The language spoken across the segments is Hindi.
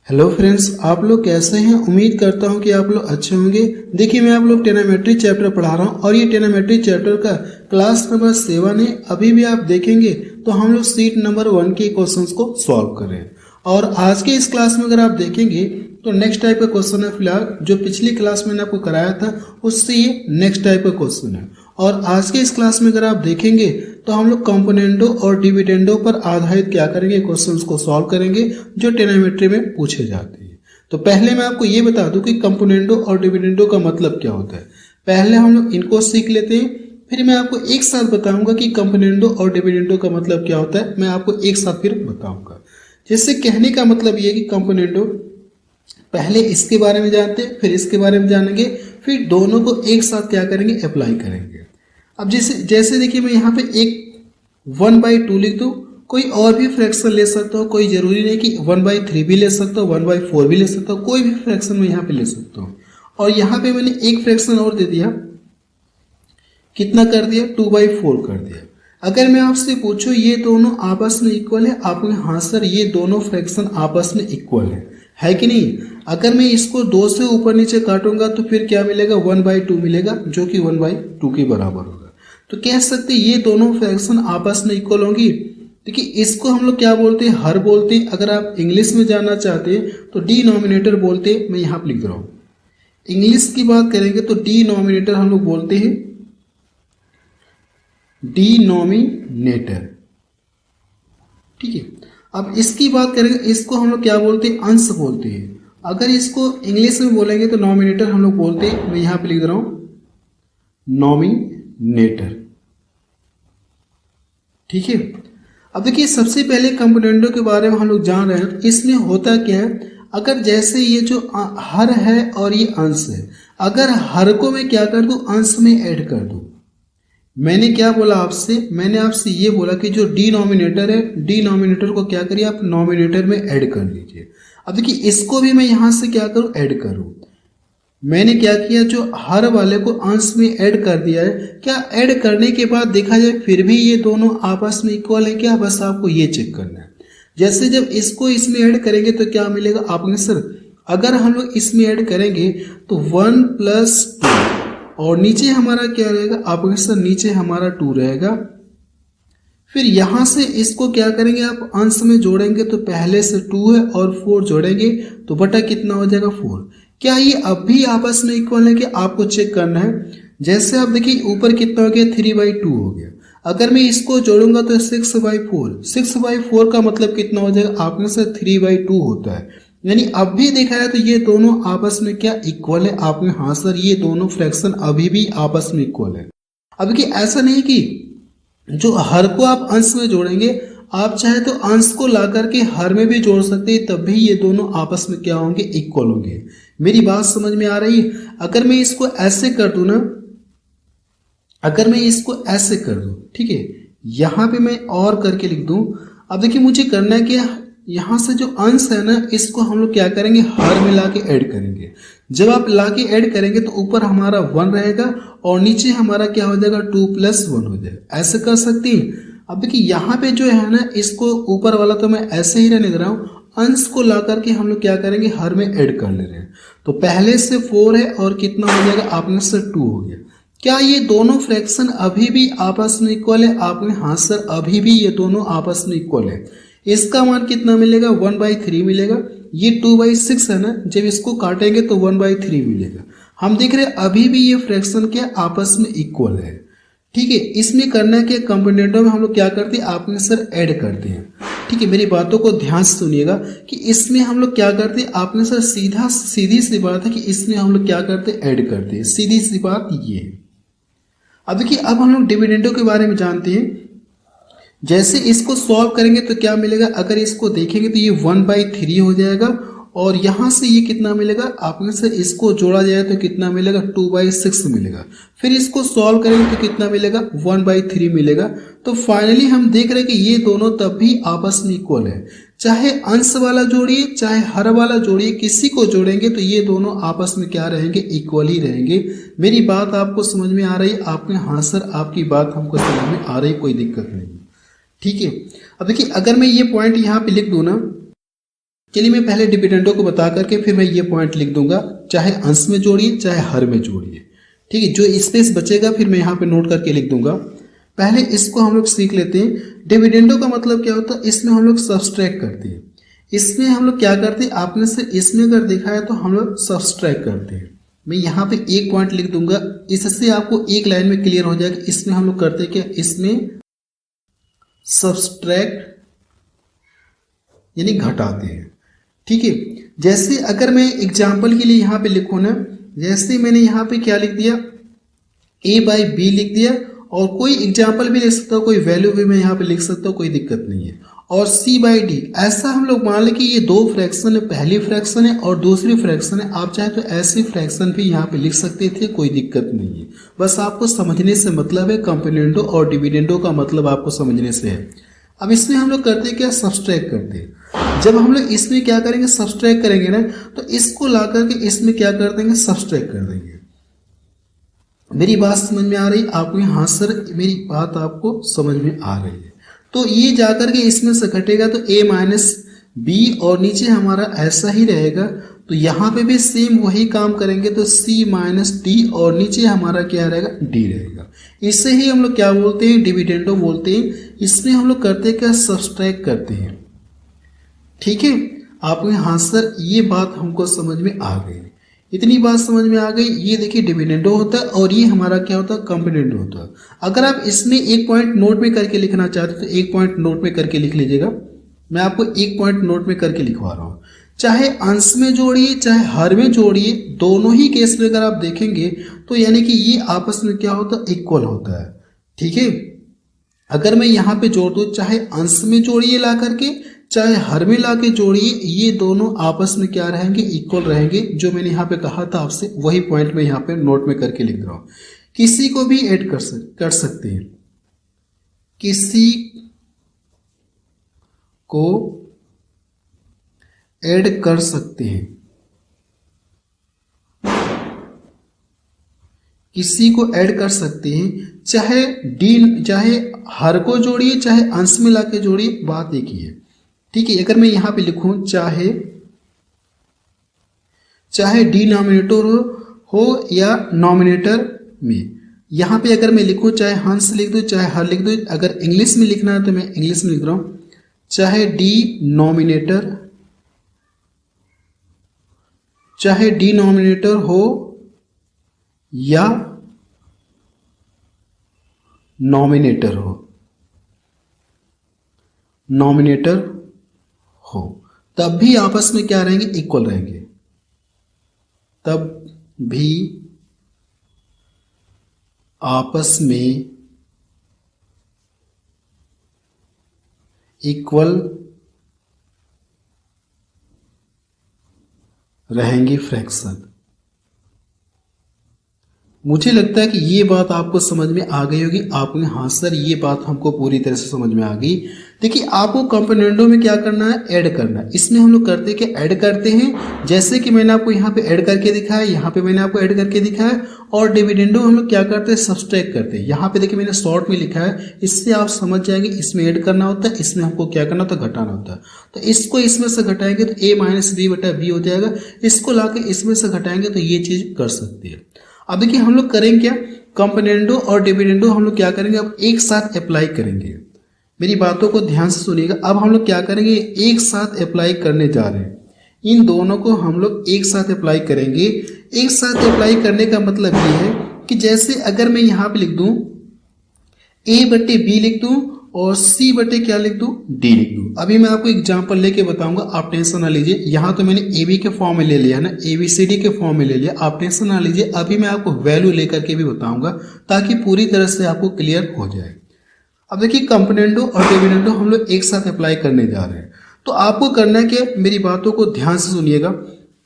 हेलो फ्रेंड्स, आप लोग कैसे हैं। उम्मीद करता हूं कि आप लोग अच्छे होंगे। देखिए, मैं आप लोग ट्रिग्नोमेट्री चैप्टर पढ़ा रहा हूं और ये ट्रिग्नोमेट्री चैप्टर का क्लास नंबर 7 है। अभी भी आप देखेंगे तो हम लोग सीट नंबर 1 के क्वेश्चंस को सॉल्व कर रहे हैं। और आज के इस क्लास में अगर आप देखेंगे तो नेक्स्ट टाइप का क्वेश्चन है। फिलहाल जो पिछली क्लास मैंने आपको कराया था उससे ये नेक्स्ट टाइप का क्वेश्चन है। और आज के इस क्लास में अगर आप देखेंगे तो हम लोग कंपोनेंडो और डिविडेंडो पर आधारित क्या करेंगे, क्वेश्चंस को सॉल्व करेंगे जो ट्रिग्नोमेट्री में पूछे जाते हैं। तो पहले मैं आपको ये बता दूं कि कंपोनेंडो और डिविडेंडो का मतलब क्या होता है। पहले हम लोग इनको सीख लेते हैं, फिर मैं आपको एक साथ बताऊंगा कि कंपोनेंडो और डिविडेंडो का मतलब क्या होता है। मैं आपको एक साथ फिर बताऊंगा। जैसे कहने का मतलब ये कि कंपोनेंडो, पहले इसके बारे में जानते हैं, फिर इसके बारे में जानेंगे, फिर दोनों को एक साथ क्या करेंगे, अप्लाई करेंगे। अब जैसे देखिए, मैं यहाँ पे एक 1/2 लिख दूँ। कोई और भी फ्रैक्शन ले सकता हूँ, कोई जरूरी नहीं कि 1/3 भी ले सकता हूँ, 1/4 भी ले सकता हूँ, कोई भी फ्रैक्शन मैं यहाँ पे ले सकता हूँ। और यहाँ पे मैंने एक फ्रैक्शन और दे दिया, कितना कर दिया, 2/4 कर दिया। अगर मैं आपसे पूछूं ये दोनों आपस में इक्वल है, आप हाँ सर ये दोनों फ्रैक्शन आपस में इक्वल है कि नहीं। अगर मैं इसको 2 से ऊपर नीचे काटूंगा तो फिर क्या मिलेगा, 1/2 मिलेगा, जो कि 1/2 के बराबर होगा। तो कह सकते ये दोनों फ्रैक्शन आपस में इक्वल होंगी। देखिए, इसको हम लोग क्या बोलते हैं, हर बोलते हैं। अगर आप इंग्लिश में जानना चाहते हैं तो डिनोमिनेटर बोलते हैं। मैं यहाँ पर लिख रहा हूँ, इंग्लिश की बात करेंगे तो डिनोमिनेटर हम लोग बोलते हैं डिनोमिनेटर। ठीक है। अब इसकी बात करेंगे, इसको हम लोग क्या बोलते हैं, अंश बोलते हैं। अगर इसको इंग्लिश में बोलेंगे तो नॉमिनेटर हम लोग बोलते हैं। मैं यहाँ पे लिख रहा हूँ नॉमिनेटर। ठीक है। अब देखिए, सबसे पहले कंपोनेंटों के बारे में हम लोग जान रहे हैं। इसमें होता क्या है, अगर जैसे ये जो हर है और ये अंश है, अगर हर को मैं क्या कर दूं, अंश में ऐड कर दूं। मैंने क्या बोला आपसे, मैंने आपसे ये बोला कि जो डिनोमिनेटर है, डिनोमिनेटर को क्या करिए आप नॉमिनेटर में ऐड कर लीजिए। अब देखिए, इसको भी मैं यहां से क्या करूं, ऐड करूं। मैंने क्या किया, जो हर वाले को अंश में ऐड कर दिया है। क्या ऐड करने के बाद देखा जाए फिर भी ये दोनों आपस में इक्वल है क्या, बस आपको ये चेक करना है। जैसे जब इसको इसमें ऐड करेंगे तो क्या मिलेगा आपने, सर अगर हम लोग इसमें ऐड करेंगे तो 1 + 2 और नीचे हमारा क्या रहेगा आपके सर, नीचे हमारा 2 रहेगा। फिर यहां से इसको क्या करेंगे आप, अंश में जोड़ेंगे तो पहले से 2 है और 4 जोड़ेंगे तो बटा कितना हो जाएगा, 4। क्या ये अब भी आपस में इक्वल है कि आपको चेक करना है। जैसे आप देखिए, ऊपर कितना हो गया, 3/2 हो गया। अगर मैं इसको जोड़ूंगा तो 6/4, 6/4 का मतलब कितना हो जाएगा आपके सर, 3/2 होता है। यानी अब भी देखा है तो ये दोनों आपस में क्या इक्वल है। आपने हाँ सर ये दोनों फ्रैक्शन अभी भी आपस में इक्वल है। अब कि ऐसा नहीं कि जो हर को आप अंश में जोड़ेंगे, आप चाहे तो अंश को ला करके हर में भी जोड़ सकते हैं, तब भी ये दोनों आपस में क्या होंगे, इक्वल होंगे। मेरी बात समझ में आ रही है। अगर मैं इसको ऐसे कर दूं ना, अगर मैं इसको ऐसे कर दूं, ठीक है, यहां पे मैं और करके लिख दूं। अब देखिए, मुझे करना है कि यहां से जो अंश है ना, इसको हम लोग क्या करेंगे, हर में लाके ऐड करेंगे। जब आप लाके ऐड करेंगे तो ऊपर हमारा 1 रहेगा और नीचे हमारा क्या हो जाएगा, 2 + 1 हो जाएगा। ऐसे कर सकती हैं। अब देखिए, यहाँ पे जो है ना, इसको ऊपर वाला तो मैं ऐसे ही रहने दे रहा हूँ, अंश को ला करके हम लोग क्या करेंगे, हर में ऐड कर ले रहे हैं। तो पहले से 4 है और कितना हो जाएगा आपने से 2 हो गया। क्या ये दोनों फ्रैक्शन अभी भी आपस में इक्वल है आपने, हाँ सर अभी भी ये दोनों आपस में इक्वल है। इसका मान कितना मिलेगा, 1/3 मिलेगा। ये 2/6 है ना, जब इसको काटेंगे तो 1/3 मिलेगा। हम देख रहे हैं अभी भी ये फ्रैक्शन क्या आपस में इक्वल है। ठीक है। इसमें करना है कि कंपोनेंटों में हम लोग क्या करते हैं, आपने सर ऐड करते हैं। ठीक है, मेरी बातों को ध्यान से सुनिएगा कि इसमें हम लोग क्या करते हैं, आपने सर सीधी सी बात है कि इसमें हम लोग क्या करते हैं, ऐड करते हैं। सीधी सी बात ये है। अब देखिए, अब हम लोग डिविडेंडों के बारे में जानते हैं। जैसे इसको सॉल्व करेंगे तो क्या मिलेगा, अगर इसको देखेंगे तो ये 1/3 हो जाएगा और यहां से ये कितना मिलेगा आपने से, इसको जोड़ा जाए तो कितना मिलेगा, 2/6 मिलेगा। फिर इसको सॉल्व करेंगे तो कितना मिलेगा, 1/3 मिलेगा। तो फाइनली हम देख रहे हैं कि ये दोनों तब भी आपस में इक्वल है। चाहे अंश वाला जोड़िए चाहे हर वाला जोड़िए, किसी को जोड़ेंगे तो ये दोनों आपस में क्या रहेंगे, इक्वल ही रहेंगे। मेरी बात आपको समझ में आ रही है। आपने हाँ सर आपकी बात हमको समझ में आ रही, कोई दिक्कत नहीं। ठीक है। अब देखिए, अगर मैं ये पॉइंट यहाँ पे लिख दूं ना, चलिए मैं पहले डिविडेंडो को बता करके फिर मैं ये पॉइंट लिख दूंगा, चाहे अंश में जोड़िए चाहे हर में जोड़िए। ठीक है, जो स्पेस बचेगा फिर मैं यहाँ पे नोट करके लिख दूंगा। पहले इसको हम लोग सीख लेते हैं। डिविडेंडो का मतलब क्या होता है, इसमें हम लोग सब्सट्रैक्ट करते हैं। इसमें हम लोग क्या करते हैं, आपने से इसमें अगर देखा है तो हम लोग सब्सट्रैक्ट करते हैं। मैं यहाँ पे एक पॉइंट लिख दूंगा, इससे आपको एक लाइन में क्लियर हो जाएगा। इसमें हम लोग करते हैं क्या, इसमें सब्सट्रैक्ट यानी घटाते हैं। ठीक है, जैसे अगर मैं एग्जाम्पल के लिए यहाँ पे लिखूँ ना, जैसे मैंने यहाँ पे क्या लिख दिया, a/b लिख दिया, और कोई एग्जाम्पल भी लिख सकता हूँ, कोई वैल्यू भी मैं यहाँ पे लिख सकता हूँ, कोई दिक्कत नहीं है। और c/d, ऐसा हम लोग मान लें कि ये दो फ्रैक्शन है, पहली फ्रैक्शन है और दूसरी फ्रैक्शन है। आप चाहे तो ऐसी फ्रैक्शन भी यहाँ पे लिख सकते थे, कोई दिक्कत नहीं है। बस आपको समझने से मतलब है, कंपोनेंडो और डिविडेंडो का मतलब आपको समझने से है। अब इसमें हम लोग करते हैं क्या, सब्सट्रैक्ट करते हैं। जब हम लोग इसमें क्या करेंगे, सब्सट्रैक्ट करेंगे ना, तो इसको ला करके इसमें क्या कर देंगे, सब्सट्रैक्ट कर देंगे। मेरी बात समझ में आ रही है आपको? हाँ सर, मेरी बात आपको समझ में आ रही है। तो ये जाकर के इसमें से घटेगा तो a-b, और नीचे हमारा ऐसा ही रहेगा। तो यहाँ पे भी सेम वही काम करेंगे, तो c-d, और नीचे हमारा क्या रहेगा, d रहेगा। इससे ही हम लोग क्या बोलते हैं, डिविडेंडो बोलते हैं। इसमें हम लोग करते हैं क्या, सब्सट्रैक्ट करते हैं। ठीक है, आपको हाँ सर ये बात हमको समझ में आ गई, इतनी बात समझ में आ गई। ये देखिए डिविडेंडो होता है और ये हमारा क्या होता है, कंपोनेंडो होता है। अगर आप इसमें एक पॉइंट नोट में करके लिखना चाहते हो तो एक पॉइंट नोट में करके लिख लीजिएगा। मैं आपको एक पॉइंट नोट में करके लिखवा रहा हूँ। चाहे अंश में जोड़िए चाहे हर में जोड़िए, दोनों ही केस में अगर आप देखेंगे तो यानी कि ये आपस में क्या होता है, इक्वल होता है। ठीक है, अगर मैं यहाँ पे जोड़ दूँ, चाहे अंश में जोड़िए ला करके चाहे हर में ला के जोड़िए, ये दोनों आपस में क्या रहेंगे, इक्वल रहेंगे। जो मैंने यहाँ पे कहा था आपसे, वही पॉइंट मैं यहाँ पे नोट में करके लिख रहा हूँ। किसी को भी ऐड कर सकते हैं, किसी को ऐड कर सकते हैं, किसी को ऐड कर सकते हैं। चाहे हर को जोड़िए चाहे अंश में लाके जोड़िए, बात एक ही है। ठीक है, अगर मैं यहां पे लिखूं चाहे डिनोमिनेटर हो या नॉमिनेटर में, यहां पे अगर मैं लिखूं चाहे हंस लिख दूं चाहे हर लिख दूं। अगर इंग्लिश में लिखना है तो मैं इंग्लिश में लिख रहा हूं, चाहे डिनोमिनेटर हो या नॉमिनेटर हो, तब भी आपस में क्या रहेंगे, इक्वल रहेंगे। तब भी आपस में इक्वल रहेंगे फ्रैक्शन। मुझे लगता है कि ये बात आपको समझ में आ गई होगी। आपने हाँ सर ये बात हमको पूरी तरह से समझ में आ गई। देखिए आपको कंपोनेंडो में क्या करना है, ऐड करना है। इसमें हम लोग करते हैं कि ऐड करते हैं, जैसे कि मैंने आपको यहाँ पे ऐड करके दिखाया, यहाँ पे मैंने आपको ऐड करके दिखाया। और डिविडेंडो हम लोग क्या करते हैं, सब्सट्रैक्ट करते हैं। यहाँ पे देखिए मैंने शॉर्ट में लिखा है, इससे आप समझ जाएंगे इसमें ऐड करना होता है, इसमें हमको क्या करना होता है, घटाना होता है। तो इसको इसमें से घटाएंगे तो a-b/b हो जाएगा। इसको लाके इसमें से घटाएंगे तो ये चीज कर सकती है। अब देखिए हम लोग करेंगे क्या, कंपोनेंडो और डिविडेंडो हम लोग क्या करेंगे, अब एक साथ अप्लाई करेंगे। मेरी बातों को ध्यान से सुनिएगा। अब हम लोग क्या करेंगे, एक साथ अप्लाई करने जा रहे हैं। इन दोनों को हम लोग एक साथ अप्लाई करेंगे। एक साथ अप्लाई करने का मतलब ये है कि जैसे अगर मैं यहाँ पे लिख दूं a/b लिख दूं और c/ क्या लिख दूं, d लिख दूं। अभी मैं आपको एग्जांपल लेके बताऊंगा, आप टेंशन ना लीजिए। यहाँ तो मैंने ab के फॉर्म में ले लिया ना, ABCD के फॉर्म में ले लिया, आप टेंशन ना लीजिए। अभी मैं आपको वैल्यू लेकर के भी बताऊंगा ताकि पूरी तरह से आपको क्लियर हो जाए। अब देखिए कंपोनेंडो और डिविडेंडो हम लोग एक साथ अप्लाई करने जा रहे हैं। तो आपको करना क्या, मेरी बातों को ध्यान से सुनिएगा।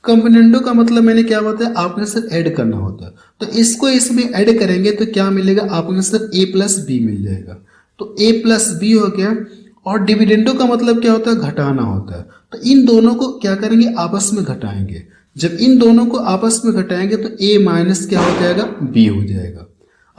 कंपोनेंडो का मतलब मैंने क्या बताया, आपने सर ऐड करना होता है। तो इसको इसमें ऐड करेंगे तो क्या मिलेगा, आपने सर a+b मिल जाएगा। तो a+b हो गया। और डिविडेंडो का मतलब क्या होता है, घटाना होता है। तो इन दोनों को क्या करेंगे, आपस में घटाएंगे। जब इन दोनों को आपस में घटाएंगे तो a- क्या हो जाएगा, b हो जाएगा।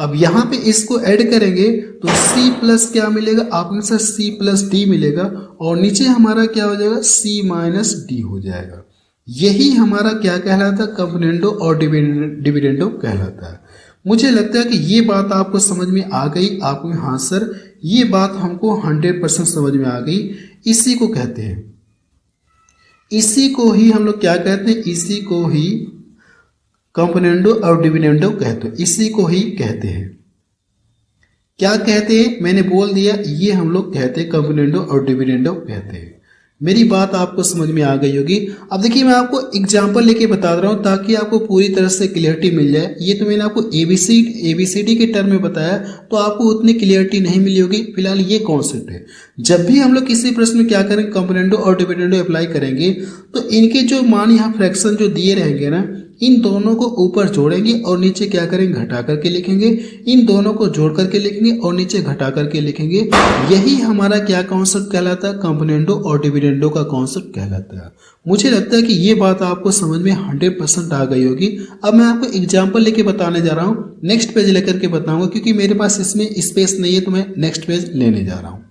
अब यहाँ पे इसको ऐड करेंगे तो c प्लस क्या मिलेगा, आपने सर c प्लस डी मिलेगा और नीचे हमारा क्या हो जाएगा, c माइनस डी हो जाएगा। यही हमारा क्या कहलाता है, कंपोनेंडो और डिविडेंडो कहलाता है। मुझे लगता है कि ये बात आपको समझ में आ गई। आपको हाँ सर ये बात हमको 100% समझ में आ गई। इसी को कहते हैं, इसी को ही हम लोग क्या कहते हैं, इसी को ही कंपोनेंडो और डिविडेंडो कहते हैं, इसी को ही कहते हैं। क्या कहते हैं, मैंने बोल दिया, ये हम लोग कहते हैं कंपोनेंडो और डिविडेंडो कहते हैं। मेरी बात आपको समझ में आ गई होगी। अब देखिए मैं आपको एग्जांपल लेके बता रहा हूँ ताकि आपको पूरी तरह से क्लियरिटी मिल जाए। ये तो मैंने आपको एबीसीडी के टर्म में बताया तो आपको उतनी क्लियरिटी नहीं मिली होगी। फिलहाल ये कॉन्सेप्ट है, जब भी हम लोग किसी प्रश्न में क्या करेंगे, कंपोनेंडो और डिविडेंडो अप्लाई करेंगे तो इनके जो मान यहाँ फ्रैक्शन जो दिए रहेंगे ना, इन दोनों को ऊपर जोड़ेंगे और नीचे क्या करेंगे, घटा करके लिखेंगे। इन दोनों को जोड़ करके लिखेंगे और नीचे घटा करके लिखेंगे। यही हमारा क्या कॉन्सेप्ट कहलाता है, कंपोनेंडो और डिविडेंडो का कॉन्सेप्ट कहलाता है। मुझे लगता है कि ये बात आपको समझ में 100% आ गई होगी। अब मैं आपको एग्जाम्पल लेके बताने जा रहा हूँ, नेक्स्ट पेज लेकर के बताऊंगा क्योंकि मेरे पास इसमें स्पेस नहीं है तो मैं नेक्स्ट पेज लेने जा रहा हूँ।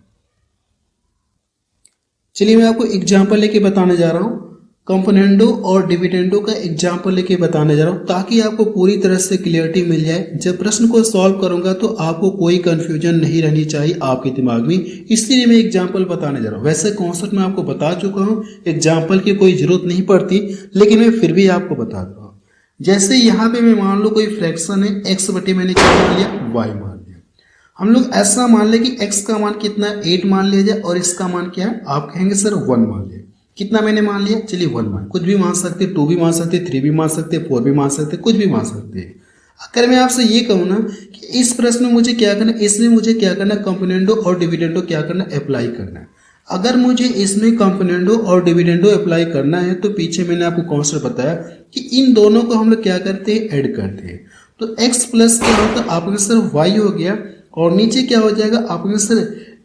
चलिए मैं आपको एग्जाम्पल लेके बताने जा रहा हूँ, कंपोनेंडो और डिविडेंडो का एग्जाम्पल लेके बताने जा रहा हूँ ताकि आपको पूरी तरह से क्लियरिटी मिल जाए। जब प्रश्न को सॉल्व करूंगा तो आपको कोई कंफ्यूजन नहीं रहनी चाहिए आपके दिमाग में, इसलिए मैं एग्जाम्पल बताने जा रहा हूँ। वैसे कॉन्सेप्ट मैं आपको बता चुका हूँ, एग्जाम्पल की कोई जरूरत नहीं पड़ती, लेकिन मैं फिर भी आपको बता रहा हूँ। जैसे यहाँ पे मैं मान लो कोई फ्रैक्शन है, एक्स बटे मैंने क्या मान लिया, वाई मान लिया। हम लोग ऐसा मान ले कि एक्स का मान कितना है, 8 मान लिया जाए और इसका मान क्या है, आप कहेंगे सर 1 मान लिया। कितना मैंने मान लिया, चलिए 1 मान, कुछ भी मान सकते, 2 भी मान सकते, 3 भी मान सकते, 4 भी मान सकते, कुछ भी मान सकते हैं। अगर मैं आपसे ये कहूँ ना कि इस प्रश्न में मुझे क्या करना, इसमें मुझे क्या करना, कंपोनेंडो और डिविडेंडो क्या करना, अप्लाई करना है। अगर मुझे इसमें कंपोनेंडो और डिविडेंडो अप्लाई करना है तो पीछे मैंने आपको कॉन्सेप्ट बताया कि इन दोनों को हम लोग क्या करते हैं, ऐड करते हैं। तो x प्लस क्या होता है, आपके सर y हो गया और नीचे क्या हो जाएगा, आपके सर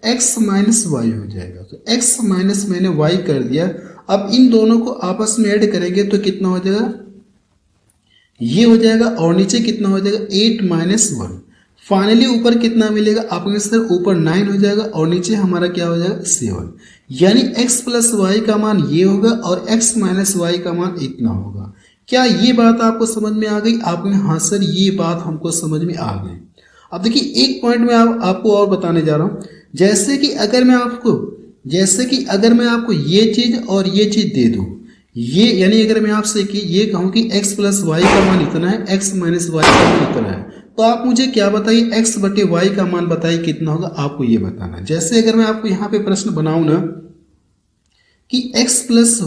x माइनस वाई हो जाएगा। तो x माइनस मैंने y कर दिया। अब इन दोनों को आपस में ऐड करेंगे तो कितना हो जाएगा, ये हो जाएगा और नीचे कितना हो जाएगा, 8 माइनस 1। फाइनली ऊपर कितना मिलेगा, आपके सर ऊपर 9 हो जाएगा और नीचे हमारा क्या हो जाएगा, 7। यानी x प्लस वाई का मान ये होगा और x माइनस वाई का मान इतना होगा। क्या ये बात आपको समझ में आ गई? आपने हाँ सर ये बात हमको समझ में आ गई। अब देखिए एक पॉइंट में आपको और बताने जा रहा हूँ। जैसे कि अगर मैं आपको ये चीज और ये चीज दे दूं, ये यानी अगर मैं आपसे कि ये कहूं कि x प्लस वाई का मान इतना है, x माइनस वाई का मान इतना है, तो आप मुझे क्या बताइए, x बटे वाई का मान बताइए कितना होगा, आपको ये बताना। जैसे अगर मैं आपको यहाँ पे प्रश्न बनाऊं ना कि x प्लस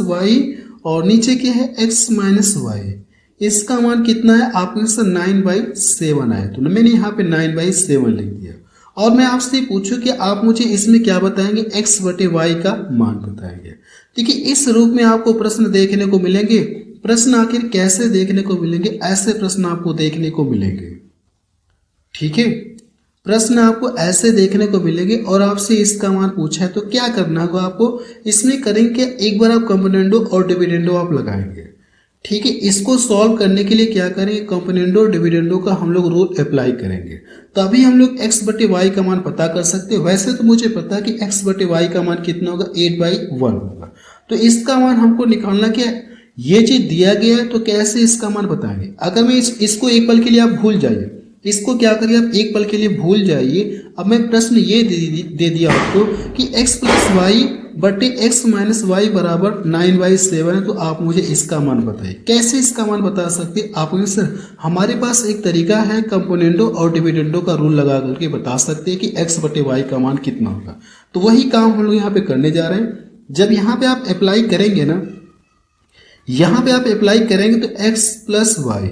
वाई और नीचे क्या है, x माइनस वाई, इसका मान कितना है, आपके से 9/7 आया। तो मैंने यहाँ पे 9/7 लिख दिया और मैं आपसे पूछूं कि आप मुझे इसमें क्या बताएंगे, x बटे वाई का मान बताएंगे। देखिए इस रूप में आपको प्रश्न देखने को मिलेंगे। प्रश्न आखिर कैसे देखने को मिलेंगे, ऐसे प्रश्न आपको देखने को मिलेंगे। ठीक है, प्रश्न आपको ऐसे देखने को मिलेंगे और आपसे इसका मान पूछा है तो क्या करना होगा आपको, इसमें करेंगे एक बार आप कंपोनेंडो और डिविडेंडो आप लगाएंगे। ठीक है, इसको सॉल्व करने के लिए क्या करेंगे, कंपोनेंडो और डिविडेंडो का हम लोग रूल अप्लाई करेंगे, तभी हम लोग x बटे वाई का मान पता कर सकते हैं। वैसे तो मुझे पता है कि x बटे वाई का मान कितना होगा, 8/1 होगा। तो इसका मान हमको निकालना क्या है, ये चीज दिया गया है तो कैसे इसका मान बताएंगे। अगर मैं इसको एक पल के लिए आप भूल जाइए, इसको क्या करिए आप एक पल के लिए भूल जाइए। अब मैं प्रश्न ये दे दिया आपको कि x प्लस वाई बटे x माइनस वाई बराबर 9/7 है, तो आप मुझे इसका मान बताइए। कैसे इसका मान बता सकते हैं आप? सर हमारे पास एक तरीका है, कंपोनेंडो और डिविडेंडो का रूल लगा करके बता सकते हैं कि x बटे वाई का मान कितना होगा। तो वही काम हम लोग यहाँ पे करने जा रहे हैं। जब यहाँ पे आप अप्लाई करेंगे ना, यहाँ पे आप अप्लाई करेंगे तो x प्लस वाई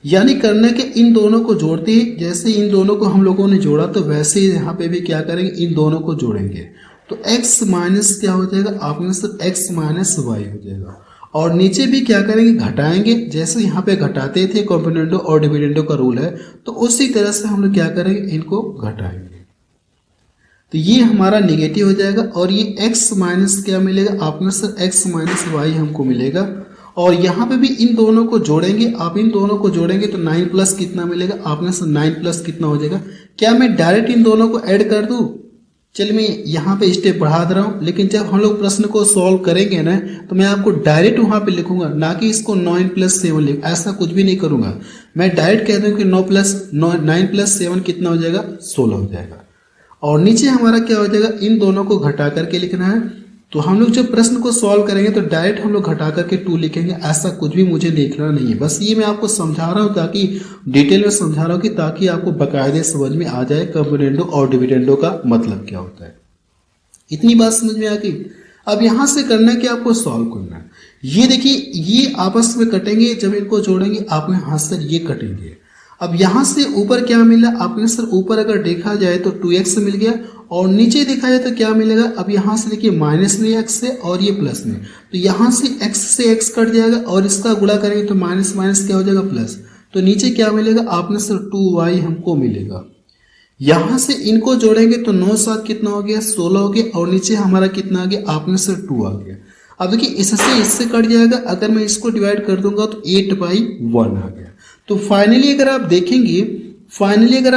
यानी करने के इन दोनों को जोड़ते हैं। जैसे इन दोनों को हम लोगों ने जोड़ा तो वैसे ही यहाँ पे भी क्या करेंगे, इन दोनों को जोड़ेंगे तो x माइनस क्या हो जाएगा, आपने सिर्फ x माइनस वाई हो जाएगा। और नीचे भी क्या करेंगे, घटाएंगे। जैसे यहाँ पे घटाते थे, कंपोनेंडो और डिविडेंडो का रूल है, तो उसी तरह से हम लोग क्या करेंगे, इनको घटाएंगे। तो ये हमारा निगेटिव हो जाएगा और ये x माइनस क्या मिलेगा, आपने सिर्फ x माइनस वाई हमको मिलेगा। और यहाँ पे भी इन दोनों को जोड़ेंगे, आप इन दोनों को जोड़ेंगे तो 9 प्लस कितना मिलेगा, आपने से 9 प्लस कितना हो जाएगा। क्या मैं डायरेक्ट इन दोनों को ऐड कर दूं? चलिए मैं यहाँ पे स्टेप बढ़ा दे रहा हूँ, लेकिन जब हम लोग प्रश्न को सॉल्व करेंगे ना तो मैं आपको डायरेक्ट वहाँ पे लिखूंगा, ना कि इसको 9 प्लस 7 लिख, ऐसा कुछ भी नहीं करूंगा। मैं डायरेक्ट कह दूँ कि 9 प्लस 7 कितना हो जाएगा, 16 हो जाएगा। और नीचे हमारा क्या हो जाएगा, इन दोनों को घटा करके लिखना है। तो हम लोग जब प्रश्न को सॉल्व करेंगे तो डायरेक्ट हम लोग घटा करके 2 लिखेंगे, ऐसा कुछ भी मुझे लिखना नहीं है। बस ये मैं आपको समझा रहा हूँ, ताकि डिटेल में समझा रहा हूँ कि ताकि आपको बाकायदे समझ में आ जाए कंपोनेंडो और डिविडेंडो का मतलब क्या होता है। इतनी बात समझ में आ गई। अब यहां से करना है कि आपको सॉल्व करना है। ये देखिए, ये आपस में कटेंगे, जब इनको जोड़ेंगे आपको यहाँ से ये कटेंगे। अब यहां से ऊपर क्या मिला, आपने सर ऊपर अगर देखा जाए तो 2x मिल गया, और नीचे देखा जाए तो क्या मिलेगा। अब यहाँ से देखिए माइनस में x है और ये प्लस में, तो यहाँ से x से x कट जाएगा और इसका गुणा करेंगे तो माइनस माइनस क्या हो जाएगा, प्लस। तो नीचे क्या मिलेगा, आपने सर 2y हमको मिलेगा। यहां से इनको जोड़ेंगे तो 9 7 कितना हो गया, 16 हो गया, और नीचे हमारा कितना आ गया, आपने से 2 आ गया। अब देखिए इससे कट जाएगा, अगर मैं इसको डिवाइड कर दूंगा तो 8/1 आ गया। तो फाइनली अगर आप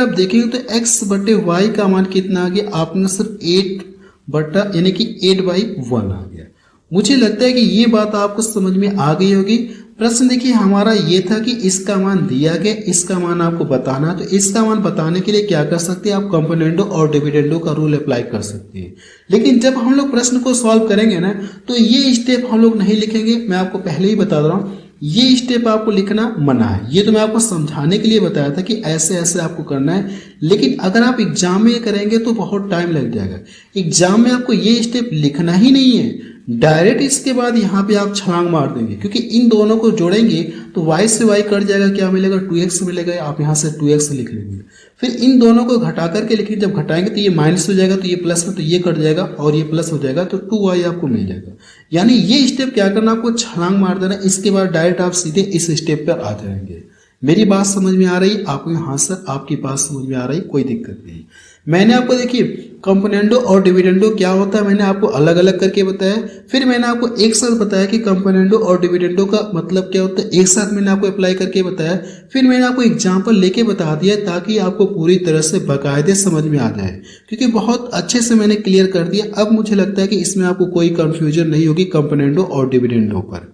देखेंगे तो x बटे y का मान कितना आ गया, आपने सिर्फ 8 बटा यानी कि 8/1 आ गया। मुझे लगता है कि ये बात आपको समझ में आ गई होगी। प्रश्न देखिए हमारा ये था कि इसका मान दिया गया, इसका मान आपको बताना है। तो इसका मान बताने के लिए क्या कर सकते हैं, आप कंपोनेंडो और डिविडेंडो का रूल अप्लाई कर सकते हैं। लेकिन जब हम लोग प्रश्न को सॉल्व करेंगे ना तो ये स्टेप हम लोग नहीं लिखेंगे। मैं आपको पहले ही बता रहा हूँ, ये स्टेप आपको लिखना मना है। ये तो मैं आपको समझाने के लिए बताया था कि ऐसे ऐसे आपको करना है, लेकिन अगर आप एग्जाम में करेंगे तो बहुत टाइम लग जाएगा। एग्जाम में आपको ये स्टेप लिखना ही नहीं है, डायरेक्ट इसके बाद यहाँ पे आप छलांग मार देंगे, क्योंकि इन दोनों को जोड़ेंगे तो y से y कट जाएगा, क्या मिलेगा, 2x मिलेगा। आप यहाँ से 2x लिख लेंगे, फिर इन दोनों को घटा करके लिखिए। जब घटाएंगे तो ये माइनस हो जाएगा, तो ये प्लस में, तो ये कट जाएगा और ये प्लस हो जाएगा, तो 2y आपको मिल जाएगा। यानी ये स्टेप क्या करना, आपको छलांग मार देना। इसके बाद डायरेक्ट आप सीधे इस स्टेप पर आ जाएंगे। मेरी बात समझ में आ रही आपको? हाँ सर, आपकी बात समझ में आ रही, कोई दिक्कत नहीं। मैंने आपको देखिए कंपोनेंडो और डिविडेंडो क्या होता है मैंने आपको अलग अलग करके बताया, फिर मैंने आपको एक साथ बताया कि कंपोनेंडो और डिविडेंडो का मतलब क्या होता है, एक साथ मैंने आपको अप्लाई करके बताया, फिर मैंने आपको एग्जाम्पल लेके बता दिया ताकि आपको पूरी तरह से बाकायदे समझ में आ जाए, क्योंकि बहुत अच्छे से मैंने क्लियर कर दिया। अब मुझे लगता है कि इसमें आपको कोई कंफ्यूजन नहीं होगी कंपोनेंडो और डिविडेंडो पर।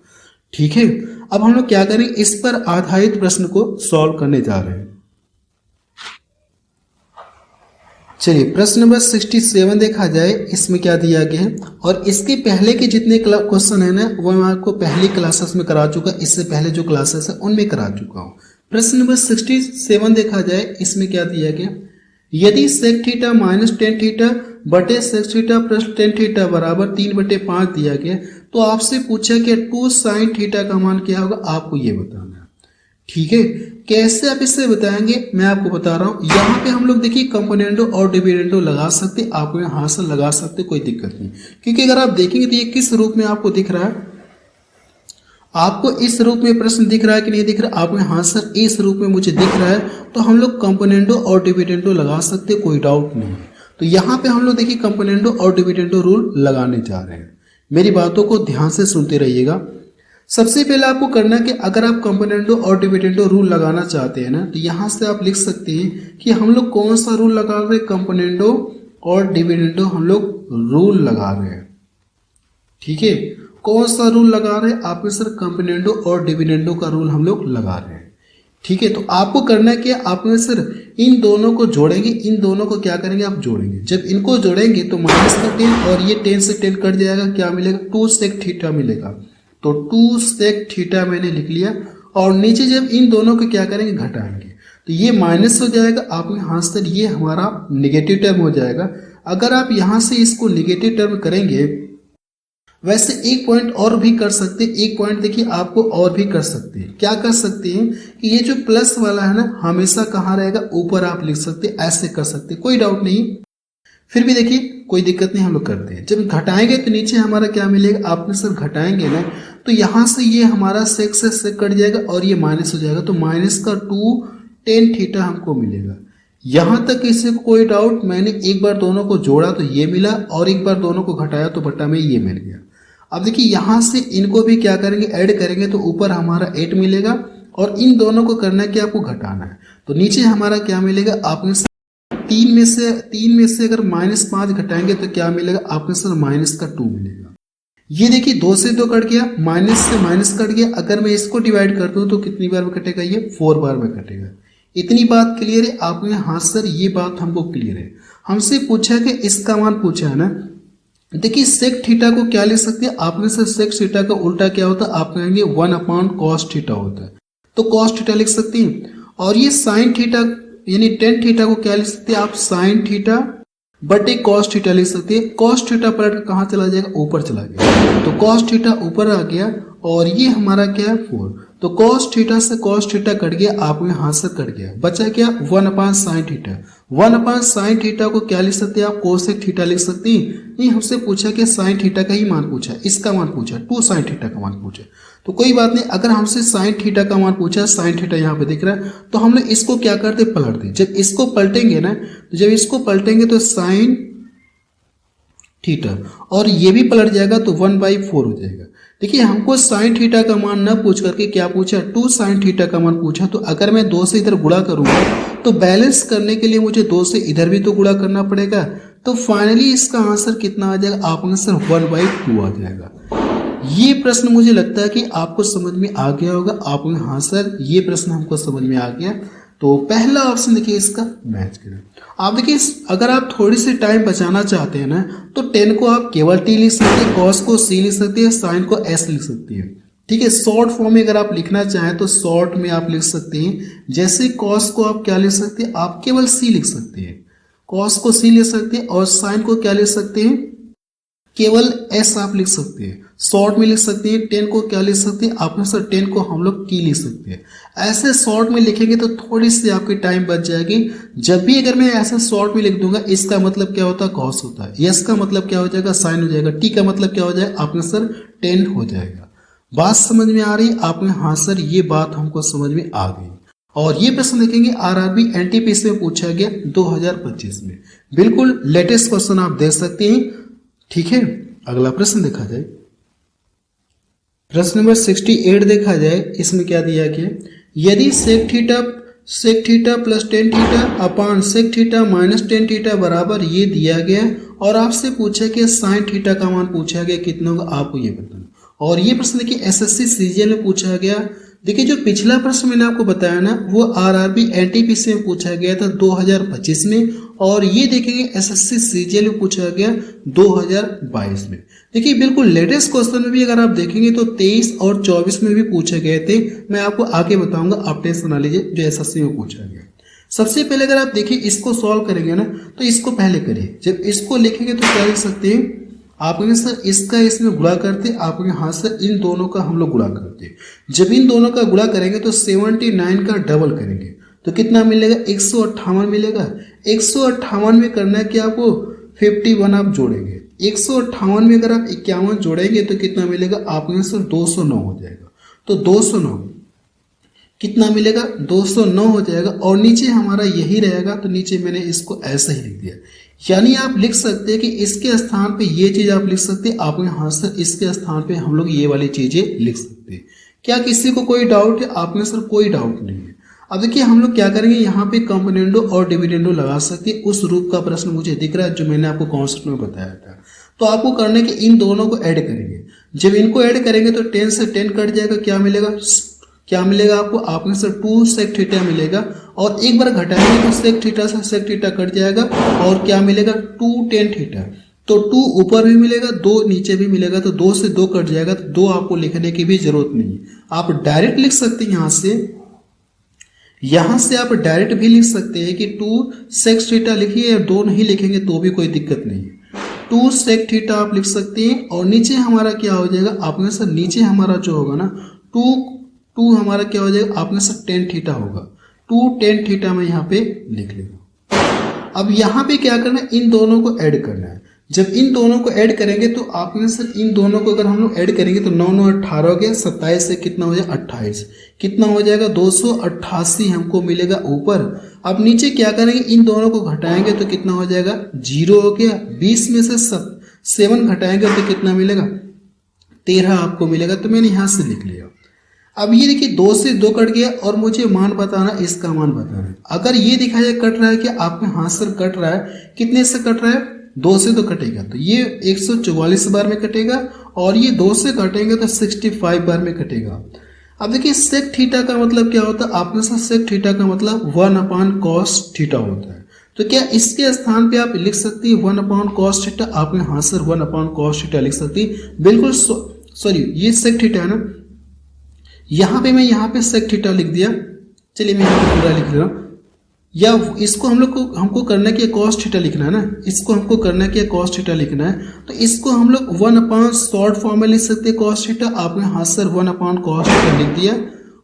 ठीक है, अब हम लोग क्या करें, इस पर आधारित प्रश्न को सॉल्व करने जा रहे हैं। चलिए प्रश्न नंबर 67 देखा जाए, इसमें क्या दिया गया है, और इसके पहले के जितने क्वेश्चन है ना वो मैं आपको पहली क्लासेस में करा चुका, इससे पहले जो क्लासेस है उनमें करा चुका हूँ। प्रश्न नंबर 67 देखा जाए, इसमें क्या दिया गया, यदि sec theta minus tan theta बटे sec theta plus tan theta बराबर 3/5 दिया गया, तो आपसे पूछा कि 2 साइन थीटा का मान क्या होगा, आपको ये बताना है। ठीक है, कैसे आप इससे बताएंगे मैं आपको बता रहा हूं। यहाँ पे हम लोग देखिए कंपोनेंडो और डिविडेंडो लगा सकते, आपको यहाँ से लगा सकते, कोई दिक्कत नहीं। क्योंकि अगर आप देखेंगे तो ये किस रूप में आपको दिख रहा है, आपको इस रूप में प्रश्न दिख रहा है कि नहीं दिख रहा, आपको यहाँ सर इस रूप में मुझे दिख रहा है, तो हम लोग कंपोनेंडो और डिविडेंडो लगा सकते, कोई डाउट नहीं। तो यहाँ पे हम लोग देखिए कंपोनेंडो और डिविडेंडो रूल लगाने जा रहे हैं। मेरी बातों को ध्यान से सुनते रहिएगा। सबसे पहले आपको करना है कि अगर आप कंपोनेंडो और डिविडेंडो रूल लगाना चाहते हैं ना, तो यहाँ से आप लिख सकते हैं कि हम लोग कौन सा रूल लगा रहे हैं, कंपोनेंडो और डिविडेंडो हम लोग रूल लगा रहे हैं। ठीक है, कौन सा रूल लगा रहे हैं, आप सर कंपोनेंडो और डिविडेंडो का रूल हम लोग लगा रहे हैं। ठीक है, तो आपको करना क्या, आप सर इन दोनों को जोड़ेंगे, इन दोनों को क्या करेंगे, आप जोड़ेंगे। जब इनको जोड़ेंगे तो माइनस का 10 और ये 10 से 10 कट जाएगा, क्या मिलेगा, 2 सेक थीटा मिलेगा। तो 2 सेक थीटा मैंने लिख लिया, और नीचे जब इन दोनों को क्या करेंगे, घटाएंगे, तो ये माइनस हो जाएगा, आप यहाँ से ये हमारा निगेटिव टर्म हो जाएगा। अगर आप यहाँ से इसको निगेटिव टर्म करेंगे, वैसे एक पॉइंट और भी कर सकते, एक पॉइंट देखिए आपको और भी कर सकते हैं। क्या कर सकते हैं कि ये जो प्लस वाला है ना, हमेशा कहाँ रहेगा, ऊपर आप लिख सकते, ऐसे कर सकते, कोई डाउट नहीं। फिर भी देखिए कोई दिक्कत नहीं, हम लोग करते हैं। जब घटाएंगे तो नीचे हमारा क्या मिलेगा, आपने सर घटाएंगे ना, तो यहाँ से ये हमारा सेक से सेक कट जाएगा और ये माइनस हो जाएगा, तो माइनस का 2 टेन थीटा हमको मिलेगा। यहाँ तक किसी को कोई डाउट, मैंने एक बार दोनों को जोड़ा तो ये मिला, और एक बार दोनों को घटाया तो बटा में ये मिल गया। अब देखिए यहाँ से इनको भी क्या करेंगे, ऐड करेंगे तो ऊपर हमारा 8 मिलेगा और इन दोनों को करना है कि आपको घटाना है। तो नीचे हमारा क्या मिलेगा, आपने तीन में से अगर -5 घटाएंगे तो क्या मिलेगा, आपने सर -2 मिलेगा। ये देखिए 2 से 2 कट गया, माइनस से माइनस कट गया। अगर मैं इसको डिवाइड कर दूं तो कितनी बार में कटेगा, ये 4 बार में कटेगा। इतनी बात क्लियर है आपने? हाँ सर ये बात हमको क्लियर है। हमसे पूछा कि इसका मान पूछा है ना। देखिए सेक थीटा को क्या लिख सकते हैं आपने सर, सेक थीटा का उल्टा क्या होता है, आप कहेंगे 1/cos थीटा होता है, तो cos थीटा लिख सकते हैं। और ये साइन थीटा यानी टेन थीटा को क्या लिख सकते हैं आप, साइन थीटा बटे cos थीटा लिख सकते हैं। cos थीटा पलट कहाँ चला जाएगा, ऊपर चला गया, तो cos थीटा ऊपर आ गया और ये हमारा क्या है 4। तो cos थीटा से cos थीटा कट गया, आप में हाथ से कट गया, बचा क्या 1/sin थीटा। 1/sin थीटा को क्या लिख सकते हैं आप, कोसेक थीटा लिख सकते हैं। नहीं, हमसे पूछा कि sin थीटा का ही मान पूछा, इसका मान पूछा, 2 sin थीटा का मान पूछा। तो कोई बात नहीं, अगर हमसे sin थीटा का मान पूछा, sin थीटा यहाँ पे दिख रहा है, तो हम लोग इसको क्या करते, पलट दें। जब इसको पलटेंगे ना, तो जब इसको पलटेंगे तो sin थीटा और ये भी पलट जाएगा तो 1/4 हो जाएगा। देखिए हमको sin थीटा का मान न पूछ करके क्या पूछा, 2 sin थीटा का मान पूछा। तो अगर मैं 2 से इधर गुणा करूंगा तो बैलेंस करने के लिए मुझे 2 से इधर भी तो गुणा करना पड़ेगा। तो फाइनली इसका आंसर कितना आ जाएगा, आप आंसर 1/2 आ जाएगा। ये प्रश्न मुझे लगता है कि आपको समझ में आ गया होगा। आप हाँ सर ये प्रश्न हमको समझ में आ गया। तो पहला ऑप्शन देखिए इसका मैच करें। आप देखिए अगर आप थोड़ी सी टाइम बचाना चाहते हैं ना, तो 10 को आप केवल t लिख सकते हैं, cos को c लिख सकते हैं, sin को s लिख सकते हैं। ठीक है, शॉर्ट फॉर्म में अगर आप लिखना चाहें तो शॉर्ट में आप लिख सकते हैं। जैसे cos को आप क्या लिख सकते हैं, आप केवल c लिख सकते हैं, cos को c लिख सकते हैं। और sin को क्या लिख सकते हैं, केवल s आप लिख सकते हैं। शॉर्ट में लिख सकते हैं। 10 को क्या लिख सकते हैं आप, सर 10 को हम लोग की लिख सकते हैं। ऐसे शॉर्ट में लिखेंगे तो थोड़ी सी आपकी टाइम बच जाएगी। जब भी अगर मैं ऐसे शॉर्ट में लिख दूंगा, इसका मतलब क्या होता है, कॉस होता है, यस का मतलब क्या हो जाएगा, साइन हो जाएगा, टी का मतलब क्या हो जाएगा आपने सर 10 हो जाएगा। बात समझ में आ रही आपने? हाँ सर ये बात हमको समझ में आ गई। और ये प्रश्न देखेंगे आरआरबी एनटीपीसी में पूछा गया 2025 में। बिल्कुल लेटेस्ट क्वेश्चन आप देख सकते हैं। ठीक है, अगला प्रश्न देखा जाए। प्रश्न नंबर 68 देखा जाए। इसमें क्या दिया गया, यदि sec theta plus tan theta upon sec theta minus tan theta बराबर ये दिया गया और आपसे पूछा कि साइन थीटा का मान पूछा गया कितना होगा, आपको ये बताना। और ये प्रश्न देखिए एसएससी सीजीएल में पूछा गया। देखिए जो पिछला प्रश्न मैंने आपको बताया ना, वो आरआरबी एनटीपीसी में पूछा गया था 2025 में, और ये देखेंगे एसएससी सीजीएल में पूछा गया 2022 में। देखिए बिल्कुल लेटेस्ट क्वेश्चन में भी अगर आप देखेंगे तो 23 और 24 में भी पूछे गए थे। मैं आपको आगे बताऊंगा, आप टेंशन ना लीजिए, जो एसएससी में पूछा गया। सबसे पहले अगर आप देखिए इसको सॉल्व करेंगे ना, तो इसको पहले करिए। जब इसको लिखेंगे तो क्या लिख सकते हैं आप, सर इसका इसमें गुणा करते, आप हाथ से इन दोनों का हम लोग गुणा करते। जब इन दोनों का गुणा करेंगे तो 79 का डबल करेंगे तो कितना मिलेगा, 158 मिलेगा। 158 में करना है कि आपको 51 आप जोड़ेंगे। 158 में अगर आप 51 जोड़ेंगे तो कितना मिलेगा, आपके सर 209 हो जाएगा। तो 209 कितना मिलेगा, 209 हो जाएगा। और नीचे हमारा यही रहेगा, तो नीचे मैंने इसको ऐसे ही लिख दिया। यानी आप लिख सकते हैं कि इसके स्थान पे ये चीज आप लिख सकते हैं, आपके हाथ से इसके स्थान पे हम लोग ये वाली चीजें लिख सकते हैं। क्या किसी को कोई डाउट है? आपने सर कोई डाउट नहीं है। अब देखिए हम लोग क्या करेंगे, यहाँ पे कंपोनेंडो और डिविडेंडो लगा सकते हैं। उस रूप का प्रश्न मुझे दिख रहा है जो मैंने आपको कॉन्सेप्ट में बताया था। तो आपको करने के इन दोनों को ऐड करेंगे। जब इनको ऐड करेंगे तो 10 से 10 कट जाएगा, क्या मिलेगा आपको, आपने सर 2 सेक थीटा मिलेगा। और एक बार घटाएंगे तो सेक थीटा से सेक थीटा कट जाएगा और क्या मिलेगा, 2 tan थीटा। तो 2 ऊपर भी मिलेगा, 2 नीचे भी मिलेगा, तो 2 से 2 कट जाएगा। तो 2 आपको लिखने की भी जरूरत नहीं है, आप डायरेक्ट लिख सकते हैं। यहां से आप डायरेक्ट भी लिख सकते हैं कि 2 सेक थीटा लिखिए, या 2 नहीं लिखेंगे तो भी कोई दिक्कत नहीं है। 2 सेक थीटा आप लिख सकते हैं। और नीचे हमारा क्या हो जाएगा, आपने सर नीचे हमारा जो होगा ना 2 हमारा क्या हो जाएगा, आपने सर tan थीटा होगा। 2 tan थीटा में यहाँ पे लिख लेगा। अब यहाँ पे क्या करना है, इन दोनों को ऐड करना है। जब इन दोनों को ऐड करेंगे तो आपने सर इन दोनों को अगर हम लोग ऐड करेंगे तो 9 9 18 हो गया, 27 से कितना हो जाएगा 28, कितना हो जाएगा 288 हमको मिलेगा ऊपर। अब नीचे क्या करेंगे, इन दोनों को घटाएंगे तो कितना हो जाएगा 0 हो गया। 20 में से 7 घटाएंगे तो कितना मिलेगा 13 आपको मिलेगा। तो मैंने यहाँ से लिख लिया। अब ये देखिए 2 से 2 कट गया और मुझे मान बताना, इसका मान बताना है। अगर ये दिखाया कट रहा है कि आपके हाथ से कट रहा है, कितने से कट रहा है, 2 से तो कटेगा, तो ये 144 बार में कटेगा और ये 2 से कटेंगे तो 65 बार में कटेगा। अब देखिए सेक थीटा का मतलब क्या होता है, आपके साथ सेक थीटा का मतलब 1/cos थीटा होता है। तो क्या इसके स्थान पे आप लिख सकती है 1/cos थीटा, आपने हाथ से 1/cos थीटा लिख सकती है, बिल्कुल सॉरी ये सेक थीटा है ना, यहाँ पे मैं यहाँ पे सेक थीटा लिख दिया। चलिए मैं यहाँ पे पूरा लिख रहा हूँ, या इसको हमको करना क्या, cos थीटा लिखना है ना, इसको हमको करना क्या, cos थीटा लिखना है। तो इसको हम लोग 1/ शॉर्ट फॉर्म में लिख सकते हैं cos थीटा, आपने हाथ से 1/cos थीटा लिख दिया।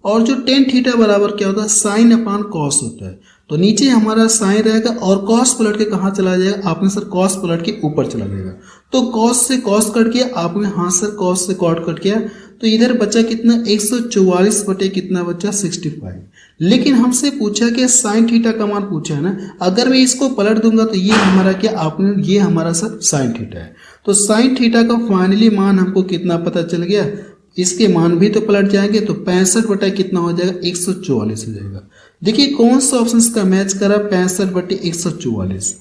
और जो tan थीटा बराबर क्या होता है, sin/cos होता है। तो नीचे हमारा साइन रहेगा और cos पलट के कहाँ चला जाएगा, आपने सर cos पलट के ऊपर चला जाएगा। तो cos से cos कट गया, आपने हाथ सर cos से cot कट गया, तो इधर बचा कितना, 144 बटे कितना बचा, 65। लेकिन हमसे पूछा कि साइन थीटा का मान पूछा है ना, अगर मैं इसको पलट दूंगा तो ये हमारा क्या, आपने ये हमारा सर साइन थीटा है। तो साइन थीटा का फाइनली मान हमको कितना पता चल गया, इसके मान भी तो पलट जाएंगे, तो 65 बटा कितना हो जाएगा, 144 हो जाएगा। देखिए कौन सा ऑप्शन का मैच करा, 65 बटे 144।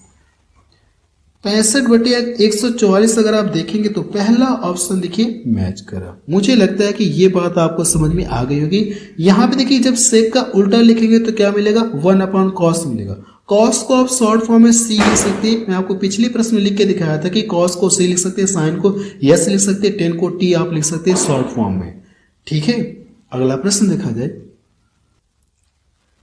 65 बटे 144 अगर आप देखेंगे तो पहला ऑप्शन देखिए मैच करा। मुझे लगता है कि ये बात आपको समझ में आ गई होगी। यहाँ पे देखिए जब सेक का उल्टा लिखेंगे तो क्या मिलेगा, 1/cos मिलेगा। cos को आप शॉर्ट फॉर्म में सी लिख सकते हैं, मैं आपको पिछले प्रश्न में लिख के दिखाया था कि cos को सी लिख सकते हैं, साइन को यस लिख सकते हैं, tan को t आप लिख सकते हैं शॉर्ट फॉर्म में। ठीक है, अगला प्रश्न देखा जाए।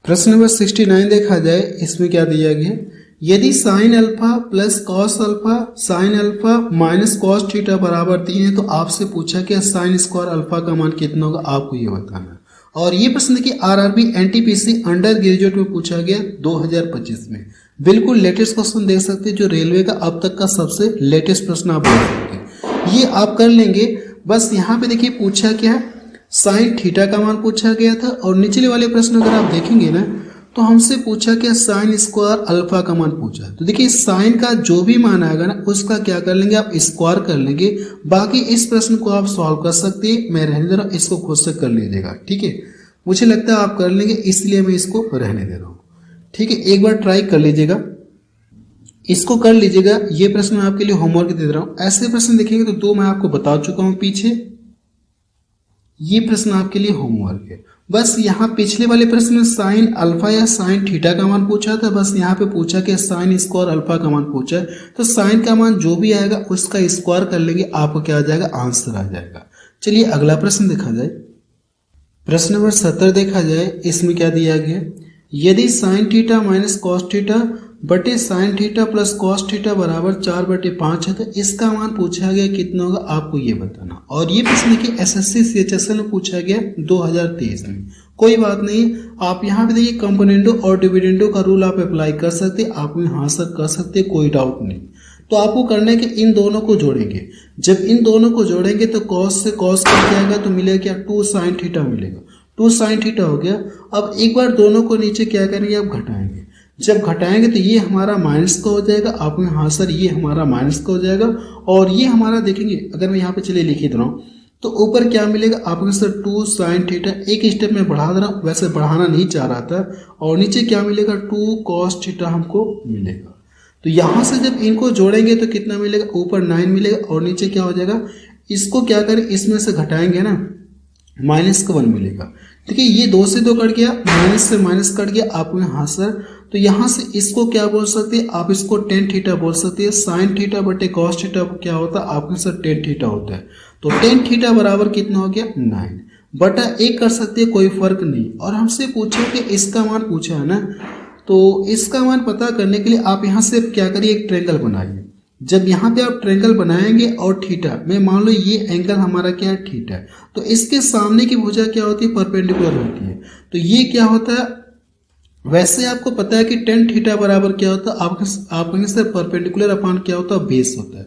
प्रश्न नंबर 69 देखा जाए, इसमें क्या दिया गया, यदि sine alpha plus cos alpha sine alpha minus cos theta बराबर 3 है तो आपसे पूछा कि साइन स्क्वायर अल्फा का मान कितना होगा, आपको ये बताना है। और ये प्रश्न देखिए आरआरबी एनटीपीसी अंडर ग्रेजुएट में पूछा गया 2025 में। बिल्कुल लेटेस्ट क्वेश्चन देख सकते हैं, जो रेलवे का अब तक का सबसे लेटेस्ट प्रश्न आप देख सकते हैं, ये आप कर लेंगे। बस यहाँ पे देखिए पूछा क्या है, साइन थीटा का मान पूछा गया था, और निचले वाले प्रश्न अगर आप देखेंगे ना तो हमसे पूछा क्या, साइन स्क्वायर अल्फा का मान पूछा। तो देखिए साइन का जो भी मान आएगा ना उसका क्या कर लेंगे, आप स्क्वायर कर लेंगे। बाकी इस प्रश्न को आप सॉल्व कर सकते हैं, मैं रहने दे रहा हूँ, इसको खुद से कर लीजिएगा। ठीक है, मुझे लगता है आप कर लेंगे, इसलिए मैं इसको रहने दे रहा हूँ। ठीक है, एक बार ट्राई कर लीजिएगा, इसको कर लीजिएगा। ये प्रश्न मैं आपके लिए होमवर्क दे रहा हूँ। ऐसे प्रश्न देखेंगे तो 2 मैं आपको बता चुका हूँ पीछे, ये प्रश्न आपके लिए होमवर्क है। बस यहाँ पिछले वाले प्रश्न में साइन अल्फा या साइन थीटा का मान पूछा था, बस यहाँ पे पूछा कि साइन स्क्वायर अल्फा का मान पूछा है, तो साइन का मान जो भी आएगा उसका स्क्वायर कर लेंगे, आपको क्या आ जाएगा, आंसर आ जाएगा। चलिए अगला प्रश्न देखा जाए। प्रश्न नंबर 70 देखा जाए, इसमें क्या दिया गया, यदि sin theta minus cos theta बटे sin theta plus cos theta बराबर 4/5 है तो इसका मान पूछा गया कितना होगा, आपको ये बताना। और ये प्रश्न देखिए एसएससी सीएचएसएल में पूछा गया 2023 में। कोई बात नहीं, आप यहाँ पे देखिए कंपोनेंटो और डिविडेंडो का रूल आप अप्लाई कर सकते हैं, आप यहाँ से कर सकते हैं, कोई डाउट नहीं। तो आपको करना है कि इन दोनों को जोड़ेंगे। जब इन दोनों को जोड़ेंगे तो कॉस से कॉस कट जाएगा, तो मिलेगा क्या, 2 साइन थीटा मिलेगा। 2 साइन थीटा हो गया। अब एक बार दोनों को नीचे क्या करेंगे, आप घटाएंगे। जब घटाएंगे तो ये हमारा माइनस का हो जाएगा, आपने हाँ सर ये हमारा माइनस का हो जाएगा, और ये हमारा देखेंगे अगर मैं यहाँ पे चलिए लिख ही दे रहा हूँ तो ऊपर क्या मिलेगा, आपने सर 2 साइन थीटा, एक स्टेप में बढ़ा दे रहा हूँ, वैसे बढ़ाना नहीं चाह रहा था, और नीचे क्या मिलेगा, 2 कॉस थीटा हमको मिलेगा। तो यहाँ से जब इनको जोड़ेंगे तो कितना मिलेगा, ऊपर 9 मिलेगा और नीचे क्या हो जाएगा, इसको क्या करें, इसमें से घटाएंगे ना, माइनस का 1 मिलेगा। देखिए ये 2 से 2 कट गया, माइनस से माइनस कट गया, आपने हाँ सर, तो यहाँ से इसको क्या बोल सकते हैं, आप इसको टेन थीटा बोल सकते हैं। साइन थीटा बटे कॉस थीटा क्या होता है, आपके सर टेन थीटा होता है। तो टेन थीटा बराबर कितना हो गया, 9/1 कर सकते हैं, कोई फर्क नहीं। और हमसे पूछे कि इसका मान पूछा है ना, तो इसका मान पता करने के लिए आप यहाँ से क्या करिए, एक ट्रायंगल बनाइए। जब यहाँ पे आप ट्रायंगल बनाएंगे और थीटा में मान लो ये एंगल हमारा क्या है, थीटा, तो इसके सामने की भुजा क्या होती है, परपेंडिकुलर होती है। तो ये क्या होता है, वैसे आपको पता है कि टेन थीटा बराबर क्या होता है, आपके से परपेंडिकुलर अपान क्या होता है, बेस होता है।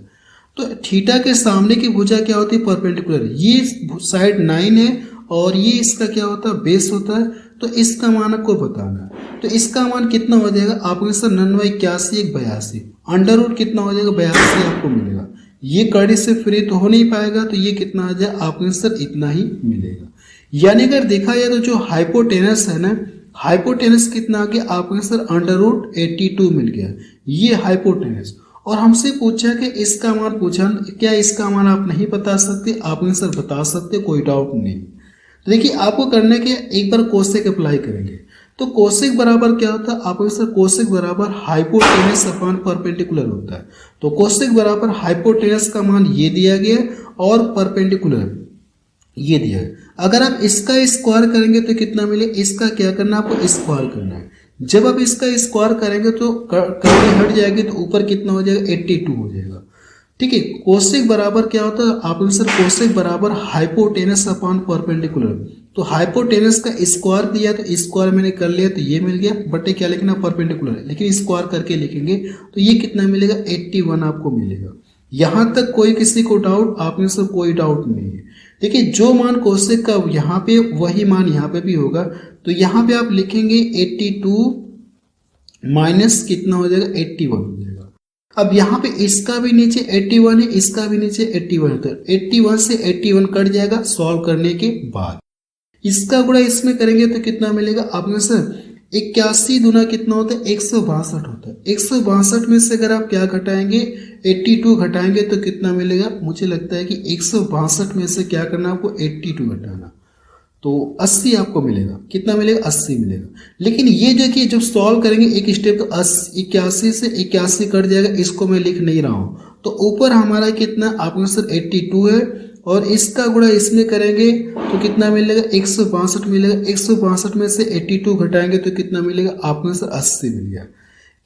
तो थीटा के सामने की भुजा क्या होती है, परपेंडिकुलर। ये साइड 9 है और ये इसका क्या होता है, बेस होता है। तो इसका मान आपको बताना है। तो इसका मान कितना हो जाएगा, आपके सर 9 × 81 = 82, अंडर रूट कितना हो जाएगा, 82 आपको मिलेगा। ये कड़ी से फ्री तो हो नहीं पाएगा, तो ये कितना आ जाए आपको आंसर इतना ही मिलेगा। यानी अगर देखा जाए तो जो हाइपोटेनस है ना, हाइपोटेनस कितना आ गया आपको आंसर √82 मिल गया, ये हाइपोटेनस। और हमसे पूछा कि इसका मान पूछा, क्या इसका मान आप नहीं बता सकते? आप आंसर बता सकते, कोई डाउट नहीं। तो देखिए आपको करने के एक बार कोसेक अप्लाई करेंगे, तो कोसेक बराबर क्या होता है आपको आंसर, कोसेक बराबर हाइपोटेनस अपॉन परपेंडिकुलर होता है। तो कोसेक बराबर हाइपोटेनस का मान ये दिया गया और परपेंडिकुलर ये दिया है। अगर आप इसका स्क्वायर करेंगे तो कितना मिले, इसका क्या करना है आपको स्क्वायर करना है। जब आप इसका स्क्वायर करेंगे तो करके हट जाएगी, तो ऊपर कितना हो जाएगा 82 हो जाएगा। ठीक है, कोसेक बराबर क्या होता है आप आंसर, कोसेक बराबर हाइपोटेनस अपॉन परपेंडिकुलर। तो हाइपोटेनस का स्क्वायर दिया तो स्क्वायर मैंने कर लिया तो ये मिल गया, बटे क्या लिखना परपेंडिकुलर है, लेकिन स्क्वायर करके लिखेंगे तो ये कितना मिलेगा 81 आपको मिलेगा। यहां तक कोई किसी को डाउट? आप में से कोई डाउट नहीं है। देखिए जो मान कोसेक का यहाँ पे वही मान यहाँ पे भी होगा, तो यहाँ पे आप लिखेंगे 82 माइनस कितना हो जाएगा 81 हो जाएगा। अब यहाँ पे इसका भी नीचे 81 है, इसका भी नीचे 81 है, तो 81 से 81 कट जाएगा सॉल्व करने के बाद। इसका गुणा इसमें करेंगे तो कितना मिलेगा आप में से, 81 दूना कितना होता है 162 होता है। 162 में से अगर आप क्या घटाएंगे 82 घटाएंगे तो कितना मिलेगा, मुझे लगता है कि 162 में से क्या करना आपको 82 घटाना, तो 80 आपको मिलेगा। कितना मिलेगा 80 मिलेगा। लेकिन ये जो कि जब सॉल्व करेंगे एक स्टेप तो 81 से 81 कट जाएगा, इसको मैं लिख नहीं रहा हूँ। तो ऊपर हमारा कितना आपको सर 82 है और इसका गुणा इसमें करेंगे तो कितना मिलेगा 162 मिलेगा। 162 में से 82 घटाएंगे तो कितना मिलेगा आपको सर 80 मिल गया।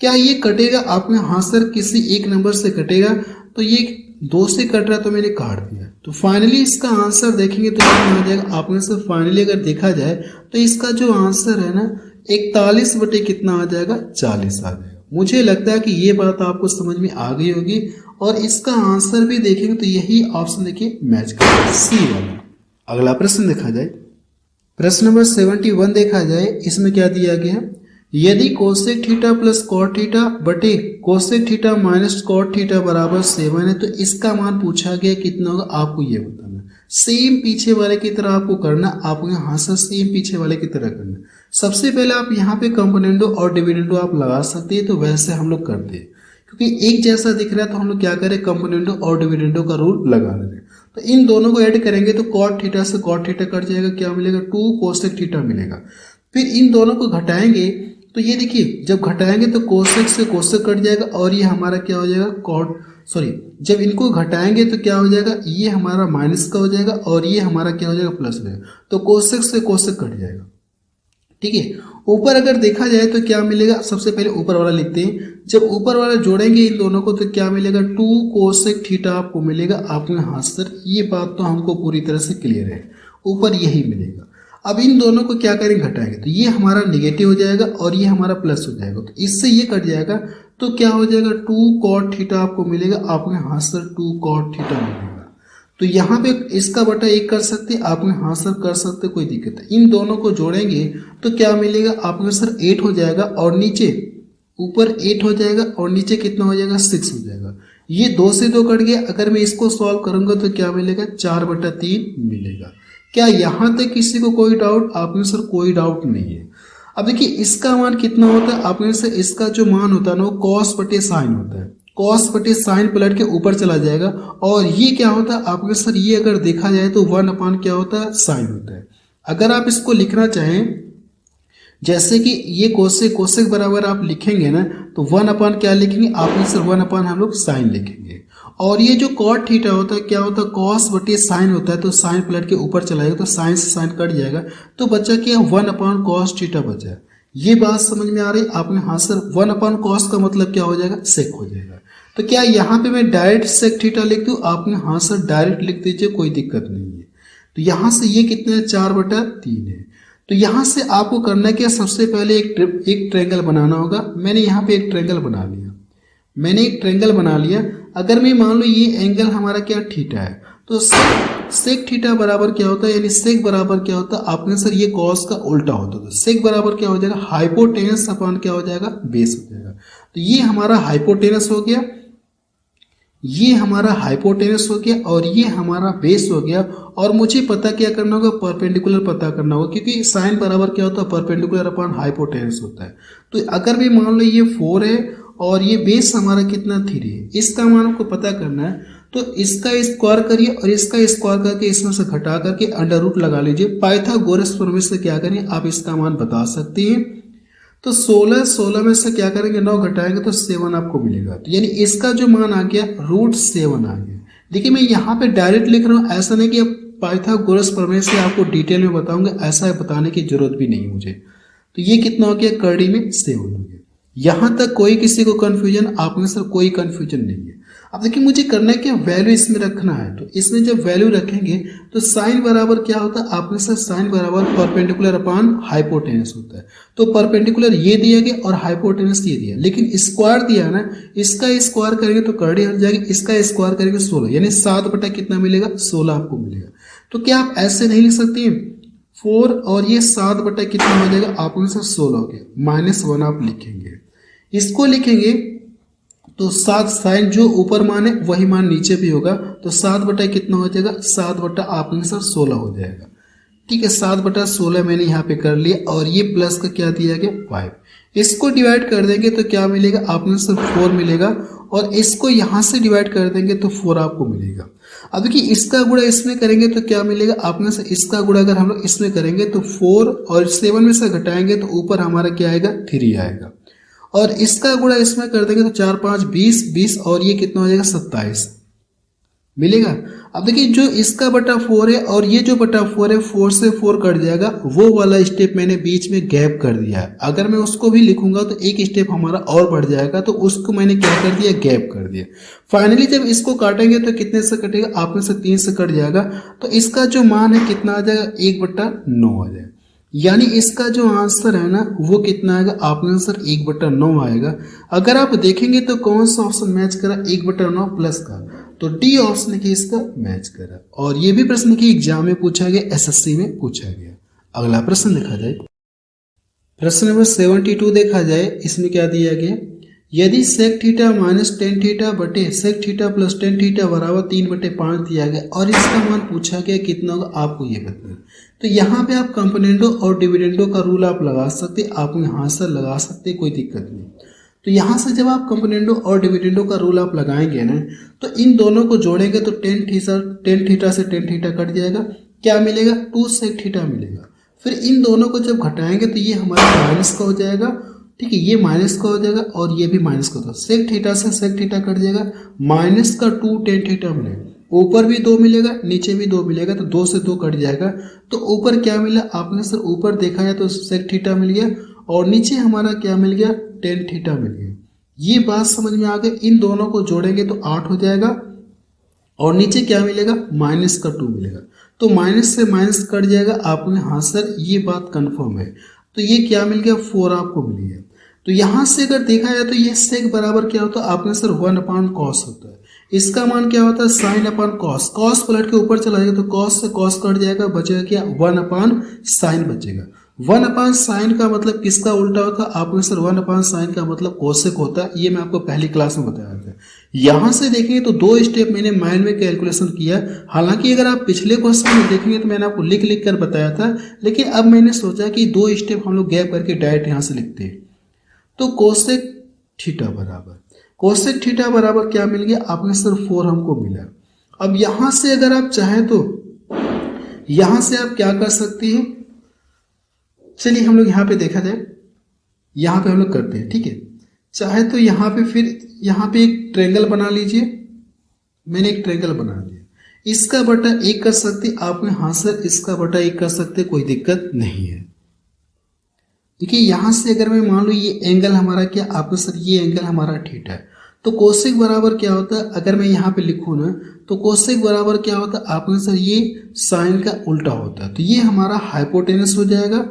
क्या ये कटेगा आपने? हाँ सर किसी एक नंबर से कटेगा, तो ये 2 से कट रहा तो मैंने काट दिया। तो फाइनली इसका आंसर देखेंगे तो कितना आ जाएगा आपने सर, फाइनली अगर देखा जाए तो इसका जो आंसर है ना 41 बटे कितना आ जाएगा 40 आ जाएगा। मुझे लगता है कि ये बात आपको समझ में आ गई होगी और इसका आंसर भी देखेंगे तो यही ऑप्शन देखिए मैच करेगा, सी वाला। अगला प्रश्न देखा जाए, प्रश्न नंबर 71 देखा जाए, इसमें क्या दिया गया, यदि cosec theta plus cot theta बटे cosec theta minus cot theta बराबर 7 है, तो इसका मान पूछा गया कितना होगा आपको ये बताना। सेम पीछे वाले की तरह आपको करना, आपको यहाँ से सेम पीछे वाले की तरह करना। सबसे पहले आप यहाँ पे कंपोनेंडो और डिविडेंडो आप लगा सकते हैं, तो वैसे हम लोग करते हैं क्योंकि एक जैसा दिख रहा है तो हम लोग क्या करें कंपोनेंडो और डिविडेंडो का रूल लगा लेंगे। तो इन दोनों को ऐड करेंगे तो कॉट थीटा से कॉट थीटा कट जाएगा, क्या मिलेगा 2 कोसेक थीटा मिलेगा। फिर इन दोनों को घटाएंगे तो ये देखिए जब घटाएंगे तो कोसेक से कोसेक कट जाएगा और ये हमारा क्या हो जाएगा जब इनको घटाएंगे तो क्या हो जाएगा, ये हमारा माइनस का हो जाएगा और ये हमारा क्या हो जाएगा प्लस हो जाएगा। तो कोसेक से कोसेक कट जाएगा। ठीक है, ऊपर अगर देखा जाए तो क्या मिलेगा, सबसे पहले ऊपर वाला लिखते हैं। जब ऊपर वाला जोड़ेंगे इन दोनों को तो क्या मिलेगा 2 कोसेक थीटा आपको मिलेगा। आपने हाँ सर ये बात तो हमको पूरी तरह से क्लियर है, ऊपर यही मिलेगा। अब इन दोनों को क्या करेंगे घटाएंगे तो ये हमारा निगेटिव हो जाएगा और ये हमारा प्लस हो जाएगा, तो इससे ये कट जाएगा तो क्या हो जाएगा 2 कॉट थीटा आपको मिलेगा। आपने हाँ सर 2 कॉट थीटा मिलेगा। तो यहाँ पे इसका बटा 1 कर सकते, आपने हाँ सर कर सकते, कोई दिक्कत नहीं। इन दोनों को जोड़ेंगे तो क्या मिलेगा आपने सर 8 हो जाएगा और नीचे ऊपर 8 हो जाएगा और नीचे कितना हो जाएगा 6 हो जाएगा। ये 2 से 2 कट गया। अगर मैं इसको सॉल्व करूंगा तो क्या मिलेगा 4/3 मिलेगा। क्या यहाँ तक किसी को कोई डाउट? आपने सर कोई डाउट नहीं है। अब देखिए इसका मान कितना होता है, आपने सर इसका जो मान होता है ना वो कॉस बटे साइन होता है। कॉस बटे साइन पलट के ऊपर चला जाएगा और ये क्या होता है आपके सर, ये अगर देखा जाए तो 1 क्या होता है साइन होता है। अगर आप इसको लिखना चाहें जैसे कि ये कोसेक बराबर आप लिखेंगे ना तो 1 क्या लिखेंगे आपने सर 1 हम लोग साइन लिखेंगे। और ये जो कॉट थीटा होता है क्या होता है कॉस बटे साइन होता है, तो साइन पलट के ऊपर चला जाएगा तो साइन से साइन कट जाएगा तो बच्चा क्या 1 कॉस थीटा बचा। ये बात समझ में आ रही आपने? हाँ सर 1 कॉस का मतलब क्या हो जाएगा सेक हो जाएगा। तो क्या यहाँ पे मैं डायरेक्ट सेक थीटा लिख दूँ? आपने हाँ सर डायरेक्ट लिख दीजिए, कोई दिक्कत नहीं है। तो यहाँ से ये कितना है 4/3 है। तो यहाँ से आपको करना क्या, सबसे पहले एक ट्रायंगल बनाना होगा। मैंने यहाँ पे एक ट्रायंगल बना लिया। अगर मैं मान लो ये एंगल हमारा क्या थीटा है तो सेक थीटा बराबर क्या होता है, यानी सेक बराबर क्या होता है आपने सर ये कॉस का उल्टा होता है। तो सेक बराबर क्या हो जाएगा हाइपोटेनस अपॉन क्या हो जाएगा बेस हो जाएगा। तो ये हमारा हाइपोटेनस हो गया, ये हमारा हाइपोटेनस हो गया और ये हमारा बेस हो गया। और मुझे पता क्या करना होगा, परपेंडिकुलर पता करना होगा, क्योंकि साइन बराबर क्या होता है, परपेंडिकुलर अपॉन हाइपोटेनस होता है। तो अगर भी मान लो ये 4 है और ये बेस हमारा कितना 3 है, इसका मान आपको पता करना है। तो इसका स्क्वायर करिए और इसका स्क्वायर करके इसमें से घटा करके अंडर रूट लगा लीजिए। पाइथागोरस प्रमेय से क्या करें, आप इसका मान बता सकते हैं। तो 16 में से क्या करेंगे, 9 घटाएंगे तो 7 आपको मिलेगा। तो यानी इसका जो मान आ गया √7 आ गया। देखिए मैं यहाँ पे डायरेक्ट लिख रहा हूँ, ऐसा नहीं कि पाइथागोरस प्रमेय से आपको डिटेल में बताऊंगा, ऐसा बताने की जरूरत भी नहीं मुझे। तो ये कितना हो गया, करड़ी में 7 हो गया। यहाँ तक कोई किसी को कंफ्यूजन, आप में सर कोई कंफ्यूजन नहीं है। अब देखिए मुझे करना है क्या, वैल्यू इसमें रखना है। तो इसमें जब वैल्यू रखेंगे तो साइन बराबर क्या होता है, आप में सर साइन बराबर परपेंडिकुलर अपॉन हाइपोटेनस होता है। तो परपेंडिकुलर ये दिया गया और हाइपोटेनस ये दिया, लेकिन स्क्वायर दिया ना, इसका स्क्वायर करेंगे तो करड़ी हट जाएगी, इसका स्क्वायर करेंगे 16, यानी 7 बटा कितना मिलेगा, 16 आपको मिलेगा। तो क्या आप ऐसे नहीं लिख सकते हैं, 4 और ये 7 बटा कितना हो जाएगा, आप में से 16 हो गया, -1 आप लिखेंगे। इसको लिखेंगे तो 7 साइन जो ऊपर मान है वही मान नीचे भी होगा। तो 7 बटा कितना हो जाएगा, 7 बटा आप में से 16 हो जाएगा। ठीक है, 7 बटा 16 मैंने यहाँ पे कर लिया। और ये प्लस का क्या दिया गया, 5। इसको डिवाइड कर देंगे तो क्या मिलेगा, आप में से 4 मिलेगा। और इसको यहाँ से डिवाइड कर देंगे तो 4 आपको मिलेगा। अब देखिए इसका गुणा इसमें करेंगे तो क्या मिलेगा, आप में से इसका गुणा अगर हम लोग इसमें करेंगे तो 4 और 7 में से घटाएंगे तो ऊपर हमारा क्या आएगा, 3 आएगा। और इसका गुणा इसमें कर देंगे तो 4 5 20 और ये कितना हो जाएगा, 27 मिलेगा। अब देखिए जो इसका बटा 4 है और ये जो बटा 4 है, 4 से 4 कट जाएगा, वो वाला स्टेप मैंने बीच में गैप कर दिया है। अगर मैं उसको भी लिखूंगा तो एक स्टेप हमारा और बढ़ जाएगा, तो उसको मैंने क्या कर दिया, गैप कर दिया। फाइनली जब इसको काटेंगे तो कितने से कटेगा, आप में से 3 से कट जाएगा। तो इसका जो मान है कितना आ जाएगा, 1/9 आ जाएगा। यानी इसका जो आंसर है ना वो कितना आएगा, आप में आंसर 1/9 आएगा। अगर आप देखेंगे तो कौन सा ऑप्शन मैच करा, 1/9 प्लस का, तो डी ऑप्शन की इसका मैच करा। और ये भी प्रश्न की एग्जाम में पूछा गया, एसएससी में पूछा गया। अगला प्रश्न देखा जाए, प्रश्न नंबर 72 देखा जाए। इसमें क्या दिया गया, यदि sec theta minus tan theta बटे sec theta plus tan theta बराबर 3/5 दिया गया और इसका मान पूछा गया कितना होगा, आपको ये बताना। तो यहाँ पे आप कंपोनेंटो और डिविडेंडो का रूल आप लगा सकते, आप यहाँ से लगा सकते, कोई दिक्कत नहीं। तो यहाँ से जब आप कंपोनेंटो और डिविडेंडो का रूल आप लगाएंगे ना, तो इन दोनों को जोड़ेंगे तो टेन थीटा से टेन थीटा कट जाएगा, क्या मिलेगा, 2 सेक थीटा मिलेगा। फिर इन दोनों को जब घटाएंगे तो ये हमारा माइनस का हो जाएगा। ठीक है, ये माइनस का हो जाएगा और ये भी माइनस का होगा। सेक थीटा से सेक थीटा कट जाएगा, माइनस का 2 टेन थीटा मिलेगा। ऊपर भी 2 मिलेगा, नीचे भी 2 मिलेगा, तो 2 से 2 कट जाएगा। तो ऊपर क्या मिला, आपने सर ऊपर देखा है तो सेक थीटा मिल गया और नीचे हमारा क्या मिल गया, टेन थीटा मिल गया। ये बात समझ में आ गई। इन दोनों को जोड़ेंगे तो 8 हो जाएगा और नीचे क्या मिलेगा, माइनस का 2 मिलेगा। तो माइनस से माइनस कट जाएगा, आपने हाँ सर ये बात कंफर्म है। तो ये क्या मिल गया, 4 आपको मिल गया। तो यहाँ से अगर देखा जाए तो ये सेक बराबर क्या होता है, आपने सर 1/cos होता है। इसका मान क्या होता है, sin/cos। cos पलट के ऊपर चला जाएगा तो cos से cos कट जाएगा, बचेगा क्या, 1/sin बचेगा। 1/sin का मतलब किसका उल्टा होता है, आपने सर 1/sin का मतलब कोसेक होता है। ये मैं आपको पहली क्लास में बताया था। यहाँ से देखेंगे तो 2 स्टेप मैंने माइंड में कैलकुलेशन किया। हालांकि अगर आप पिछले क्वेश्चन में देखेंगे तो मैंने आपको लिख लिख कर बताया था, लेकिन अब मैंने सोचा कि 2 स्टेप हम लोग गैप करके डायरेक्ट यहाँ से लिखते हैं। तो कोसेक थीटा बराबर क्या मिल गया, आपने सर 4 हमको मिला। अब यहां से अगर आप चाहें तो यहां से आप क्या कर सकते हैं, चलिए हम लोग यहां पे देखा जाए, यहां पे हम लोग करते हैं। ठीक है, चाहे तो यहां पे फिर यहां पे एक ट्रायंगल बना लीजिए। मैंने एक ट्रायंगल बना लिया, इसका बटा 1 कर सकते आपने, हाँ सर इसका बटा 1 कर सकते, कोई दिक्कत नहीं है। देखिए यहां से अगर मैं मान लूँ ये एंगल हमारा क्या, आपको सर ये एंगल हमारा थीटा है। तो कोसेक बराबर क्या होता है, अगर मैं यहाँ पे लिखूँ ना तो कोसेक बराबर क्या होता है, आपने सर ये साइन का उल्टा होता है। तो ये हमारा हाइपोटेनस हो जाएगा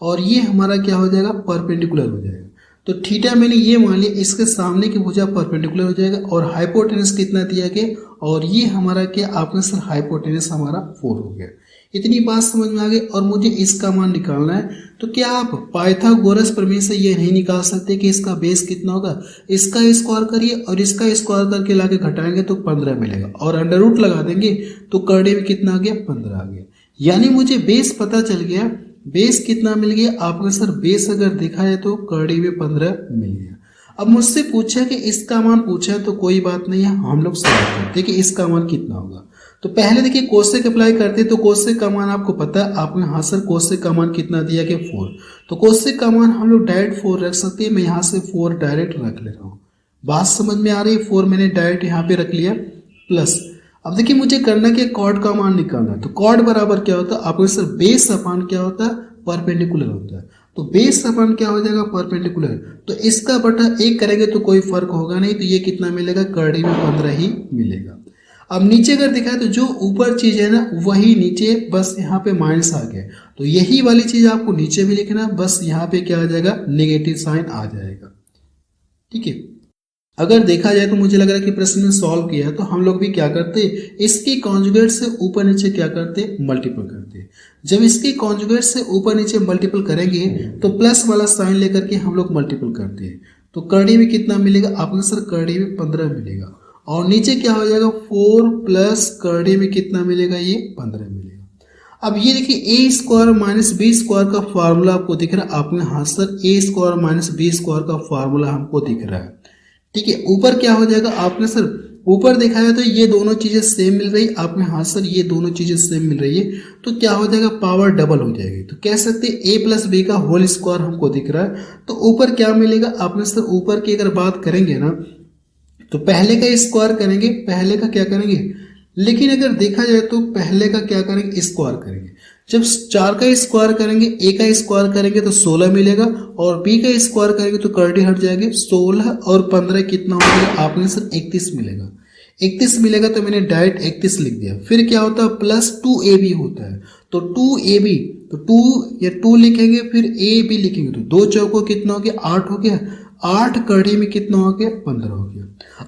और ये हमारा क्या हो जाएगा, परपेंडिकुलर हो जाएगा। तो थीटा मैंने ये मान लिया, इसके सामने की भुजा परपेंडिकुलर हो जाएगा और हाइपोटेनस कितना दिया गया, और ये हमारा क्या, आपने सर हाइपोटेनस हमारा 4 हो गया। इतनी बात समझ में आ गई। और मुझे इसका मान निकालना है, तो क्या आप पाइथागोरस प्रमेय से ये नहीं निकाल सकते कि इसका बेस कितना होगा? इसका स्क्वायर करिए और इसका स्क्वायर करके लाके घटाएंगे तो 15 मिलेगा, और अंडर रूट लगा देंगे तो करड़े में कितना आ गया? 15 आ गया। यानी मुझे बेस पता चल गया। बेस कितना मिल गया आपको? सर बेस अगर देखा है तो करड़ी में 15 मिल गया। अब मुझसे पूछा कि इसका मान पूछा है, तो कोई बात नहीं है, हम लोग सॉल्व करते हैं कि इसका मान कितना होगा। तो पहले देखिए कोसेक अप्लाई करते हैं, तो कोसेक का मान आपको पता है, आपने हाँ सर कोसेक का मान कितना दिया कि 4, तो कोसेक का मान हम लोग डायरेक्ट 4 रख सकते हैं। मैं यहाँ से 4 डायरेक्ट रख ले रहा हूँ। बात समझ में आ रही है? 4 मैंने डायरेक्ट यहाँ पे रख लिया प्लस। अब देखिए मुझे करना क्या, कॉर्ड का मान निकालना है। तो कॉर्ड बराबर क्या होता है आपको सर? बेस अपान क्या होता है? परपेंडिकुलर होता है। तो बेस अपान क्या हो जाएगा? परपेंडिकुलर। तो इसका बटा 1 करेंगे तो कोई फर्क होगा नहीं, तो ये कितना मिलेगा? करड़ी में 15 ही मिलेगा। अब नीचे अगर दिखाए तो जो ऊपर चीज है ना वही नीचे, बस यहाँ पे माइनस आ गया, तो यही वाली चीज आपको नीचे भी लिखना, बस यहाँ पे क्या आ जाएगा? नेगेटिव साइन आ जाएगा। ठीक है। अगर देखा जाए तो मुझे लग रहा है कि प्रश्न में सॉल्व किया तो हम लोग भी क्या करते, इसकी कॉन्जुगेट से ऊपर नीचे क्या करते? मल्टीपल करते। जब इसकी कॉन्जुगेट से ऊपर नीचे मल्टीपल करेंगे तो प्लस वाला साइन लेकर के हम लोग मल्टीपल करते हैं, तो करड़ी में कितना मिलेगा आपको सर? करड़ी में 15 मिलेगा। और नीचे क्या हो जाएगा? 4 प्लस करड़ी में कितना मिलेगा? ये 15 मिलेगा। अब ये देखिए ए स्क्वायर माइनस बी स्क्वायर का फार्मूला आपको दिख रहा है। आपने हाँ सर ए स्क्वायर माइनस बी स्क्वायर का फार्मूला हमको दिख रहा है। ठीक है। ऊपर क्या हो जाएगा आपने सर? ऊपर देखा है तो ये दोनों चीजें सेम मिल रही, आपने हाँ सर ये दोनों चीजें सेम मिल रही है, तो क्या हो जाएगा? पावर डबल हो जाएगी। तो कह सकते हैं ए प्लस बी का होल स्क्वायर हमको दिख रहा है। तो ऊपर क्या मिलेगा आपने सर? ऊपर की अगर बात करेंगे ना तो पहले का स्क्वायर करेंगे, पहले का क्या करेंगे, लेकिन अगर देखा जाए तो पहले का क्या करेंगे? स्क्वायर करेंगे। जब 4 का स्क्वायर करेंगे, ए का स्क्वायर करेंगे तो 16 मिलेगा, और बी का स्क्वायर करेंगे तो करड़ी हट जाएगी। 16 और 15 कितना हो जाएगा आपने सर? 31 मिलेगा। 31 मिलेगा तो मैंने डायरेक्ट 31 लिख दिया। फिर क्या होता है? प्लस 2ab होता है, तो 2ab, तो 2 या 2 लिखेंगे, फिर ab लिखेंगे, तो 2 चौको कितना हो गया? 8 हो गया। 8 करड़ी में कितना हो गया? 15 हो गया।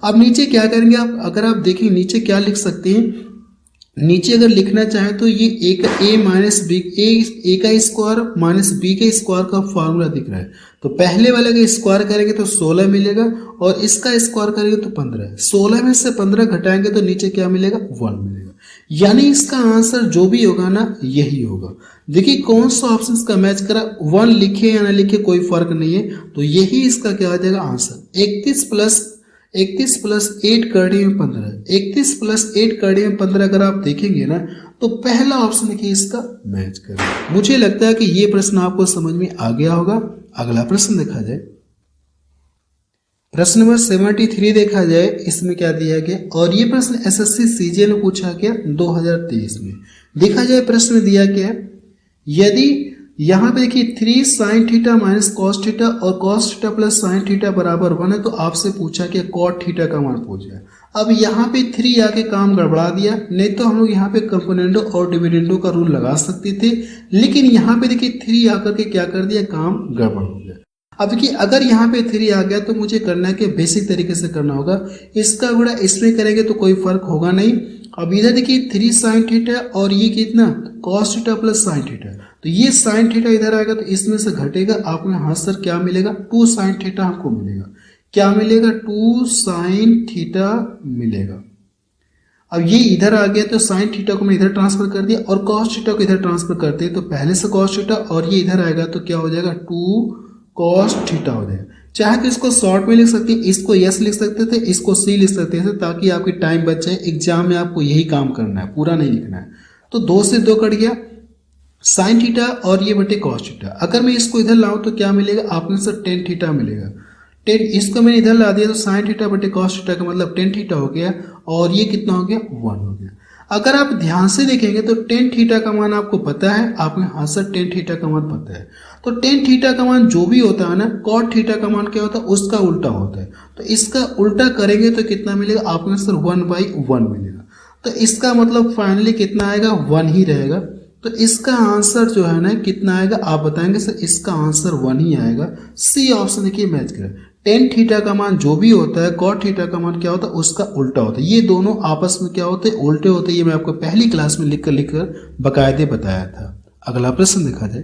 अब नीचे क्या करेंगे आप? अगर आप देखें नीचे क्या लिख सकते हैं, नीचे अगर लिखना चाहे तो ये ए माइनस बी, ए का स्क्वायर माइनस बी के स्क्वायर का फार्मूला दिख रहा है। तो पहले वाले का स्क्वायर करेंगे तो 16 मिलेगा, और इसका स्क्वायर करेंगे तो 15। 16 में से 15 घटाएंगे तो नीचे क्या मिलेगा? 1 मिलेगा। यानी इसका आंसर जो भी होगा ना यही होगा। देखिए कौन सा ऑप्शन इसका मैच करा, 1 लिखे या ना लिखे कोई फर्क नहीं है, तो यही इसका क्या आ जाएगा आंसर। 31 प्लस 8 करड़ी में 15, 31 प्लस 8 करड़ी में 15 अगर आप देखेंगे ना तो पहला ऑप्शन देखिए इसका मैच करें। मुझे लगता है कि ये प्रश्न आपको समझ में आ गया होगा। अगला प्रश्न देखा जाए, प्रश्न नंबर 73 देखा जाए, इसमें क्या दिया गया, और ये प्रश्न एसएससी सीजीएल में पूछा गया 2023 में। देखा जाए प्रश्न में दिया गया, यदि यहाँ पे देखिए 3 sin theta minus cos theta और cos theta plus sin theta बराबर 1 है, तो आपसे पूछा कि कॉट थीटा का मान पूछा। अब यहाँ पे 3 आके काम गड़बड़ा दिया, नहीं तो हम लोग यहाँ पे कंपोनेंडो और डिविडेंडो का रूल लगा सकते थे, लेकिन यहाँ पे देखिए 3 आकर के क्या कर दिया, काम गड़बड़ हो गया। अब देखिए अगर यहाँ पे 3 आ गया तो मुझे करना है कि बेसिक तरीके से करना होगा, इसका गुणा इसमें करेंगे तो कोई फर्क होगा नहीं। अब इधर देखिए 3 साइन थीटा और ये कितना cos theta plus sin theta, तो ये साइन थीटा इधर आएगा तो इसमें से घटेगा, आपको यहाँ सर क्या मिलेगा 2 साइन थीटा हमको मिलेगा। क्या मिलेगा 2 साइन थीटा मिलेगा। अब ये इधर आ गया तो साइन थीटा को मैं इधर ट्रांसफर कर दिया और कॉस थीटा को इधर ट्रांसफर करते हैं, तो पहले से कॉस थीटा और ये इधर आएगा तो क्या हो जाएगा 2 कॉस थीटा हो जाएगा। चाहे तो इसको शॉर्ट में लिख सकते हैं, इसको यस लिख सकते थे, इसको सी लिख सकते थे, ताकि आपकी टाइम बच जाए। एग्जाम में आपको यही काम करना है, पूरा नहीं लिखना है। तो 2 से 2 कट गया, साइन थीटा और ये बटे कॉस थीटा। अगर मैं इसको इधर लाऊं तो क्या मिलेगा आपने सर टेन थीटा मिलेगा। टेन इसको मैंने इधर ला दिया तो साइन थीटा बटे कॉस थीटा का मतलब टेन थीटा हो गया, और ये कितना हो गया 1 हो गया। अगर आप ध्यान से देखेंगे तो टेन थीटा का मान आपको पता है, आपने हाँ सर टेन थीटा का मान पता है, तो टेन थीटा का मान जो भी होता है ना, कॉट थीटा का मान क्या होता है उसका उल्टा होता है। तो इसका उल्टा करेंगे तो कितना मिलेगा आपने सर 1/1 मिलेगा। तो इसका मतलब फाइनली कितना आएगा 1 ही रहेगा। तो इसका आंसर जो है ना कितना आएगा आप बताएंगे सर, इसका आंसर 1 ही आएगा। सी ऑप्शन देखिए मैच करें, टेन थीटा का मान जो भी होता है कॉट थीटा का मान क्या होता है उसका उल्टा होता है। ये दोनों आपस में क्या होते हैं, उल्टे होते हैं। ये मैं आपको पहली क्लास में लिखकर बकायदे बताया था। अगला प्रश्न देखा जाए,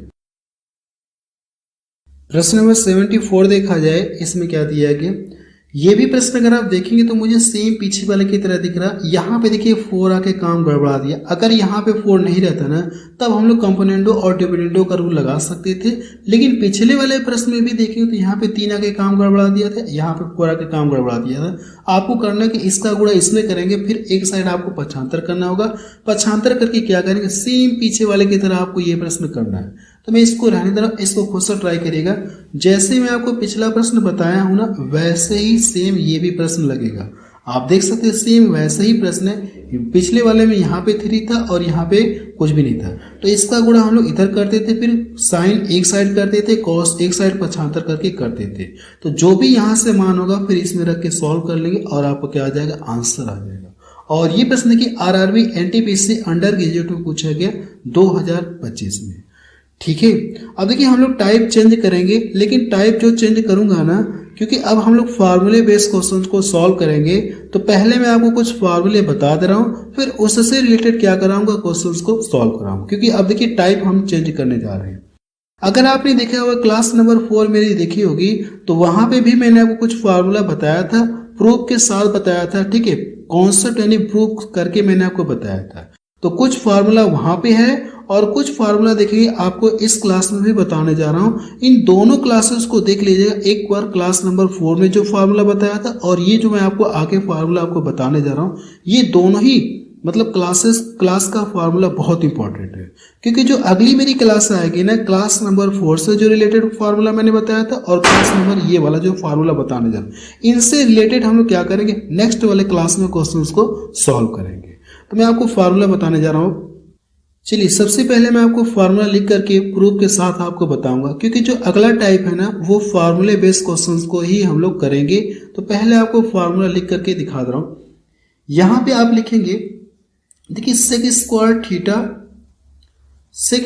प्रश्न नंबर 74 देखा जाए। इसमें क्या दिया है कि ये भी प्रश्न अगर आप देखेंगे तो मुझे सेम पीछे वाले की तरह दिख रहा। यहाँ पे देखिए 4 आके काम गड़बड़ा दिया। अगर यहाँ पे 4 नहीं रहता ना तब हम लोग कंपोनेंडो और डिविडेंडो का रूल लगा सकते थे, लेकिन पिछले वाले प्रश्न में भी देखेंगे तो यहाँ पे 3 आके काम गड़बड़ा दिया था, यहाँ पे 4 आके काम गड़बड़ा दिया था। आपको करना कि इसका गुणा इसमें करेंगे, फिर एक साइड आपको पक्षांतर करना होगा। पक्षांतर करके क्या करेंगे, सेम पीछे वाले की तरह आपको ये प्रश्न करना है। तो मैं इसको रहने दे रहा हूँ, इसको खुद से ट्राई करिएगा। जैसे मैं आपको पिछला प्रश्न बताया हूं ना वैसे ही सेम ये भी प्रश्न लगेगा। आप देख सकते हैं सेम वैसे ही प्रश्न है। पिछले वाले में यहाँ पे 3 था और यहाँ पे कुछ भी नहीं था, तो इसका गुणा हम लोग इधर करते थे, फिर साइन एक साइड करते थे, कॉस एक साइड पक्षांतर करके करते थे। तो जो भी यहाँ से मान होगा फिर इसमें रख के सॉल्व कर लेंगे और आपको क्या आ जाएगा, आंसर आ जाएगा। और ये प्रश्न की आरआरबी एनटीपीसी अंडर ग्रेजुएट में पूछा गया 2025 में। ठीक है, अब देखिए हम लोग टाइप चेंज करेंगे, लेकिन टाइप जो चेंज करूंगा ना, क्योंकि अब हम लोग फार्मूले बेस्ड क्वेश्चंस को सॉल्व करेंगे, तो पहले मैं आपको कुछ फार्मूले बता दे रहा हूं, फिर उससे रिलेटेड क्या कराऊंगा, क्वेश्चंस को सॉल्व कराऊंगा। क्योंकि अब देखिए टाइप हम चेंज करने जा रहे हैं। अगर आपने देखा होगा क्लास नंबर 4 मेरी देखी होगी तो वहां पे भी मैंने आपको कुछ फार्मूला बताया था, प्रूफ के साथ बताया था। ठीक है, कॉन्सेप्ट यानी प्रूफ करके मैंने आपको बताया था। तो कुछ फार्मूला वहां पे है और कुछ फार्मूला देखिए आपको इस क्लास में भी बताने जा रहा हूं। इन दोनों क्लासेस को देख लीजिएगा, एक बार क्लास नंबर 4 में जो फार्मूला बताया था और ये जो मैं आपको आगे फार्मूला आपको बताने जा रहा हूं, ये दोनों ही मतलब क्लास का फार्मूला बहुत इंपॉर्टेंट है। क्योंकि जो अगली मेरी क्लास आएगी ना, क्लास नंबर 4 से जो रिलेटेड फार्मूला मैंने बताया था और क्लास नंबर ये वाला जो फार्मूला बताने जा रहा हूं, इनसे रिलेटेड हम लोग क्या करेंगे, नेक्स्ट वाले क्लास में क्वेश्चंस को सॉल्व करेंगे। तो मैं आपको फार्मूला बताने जा रहा हूँ। चलिए सबसे पहले मैं आपको फार्मूला लिख करके प्रूफ के साथ आपको बताऊंगा, क्योंकि जो अगला टाइप है ना वो फार्मूले बेस्ड क्वेश्चंस को ही हम लोग करेंगे। तो पहले आपको फार्मूला लिख करके दिखा दे रहा हूं। यहां पे आप लिखेंगे, देखिए sec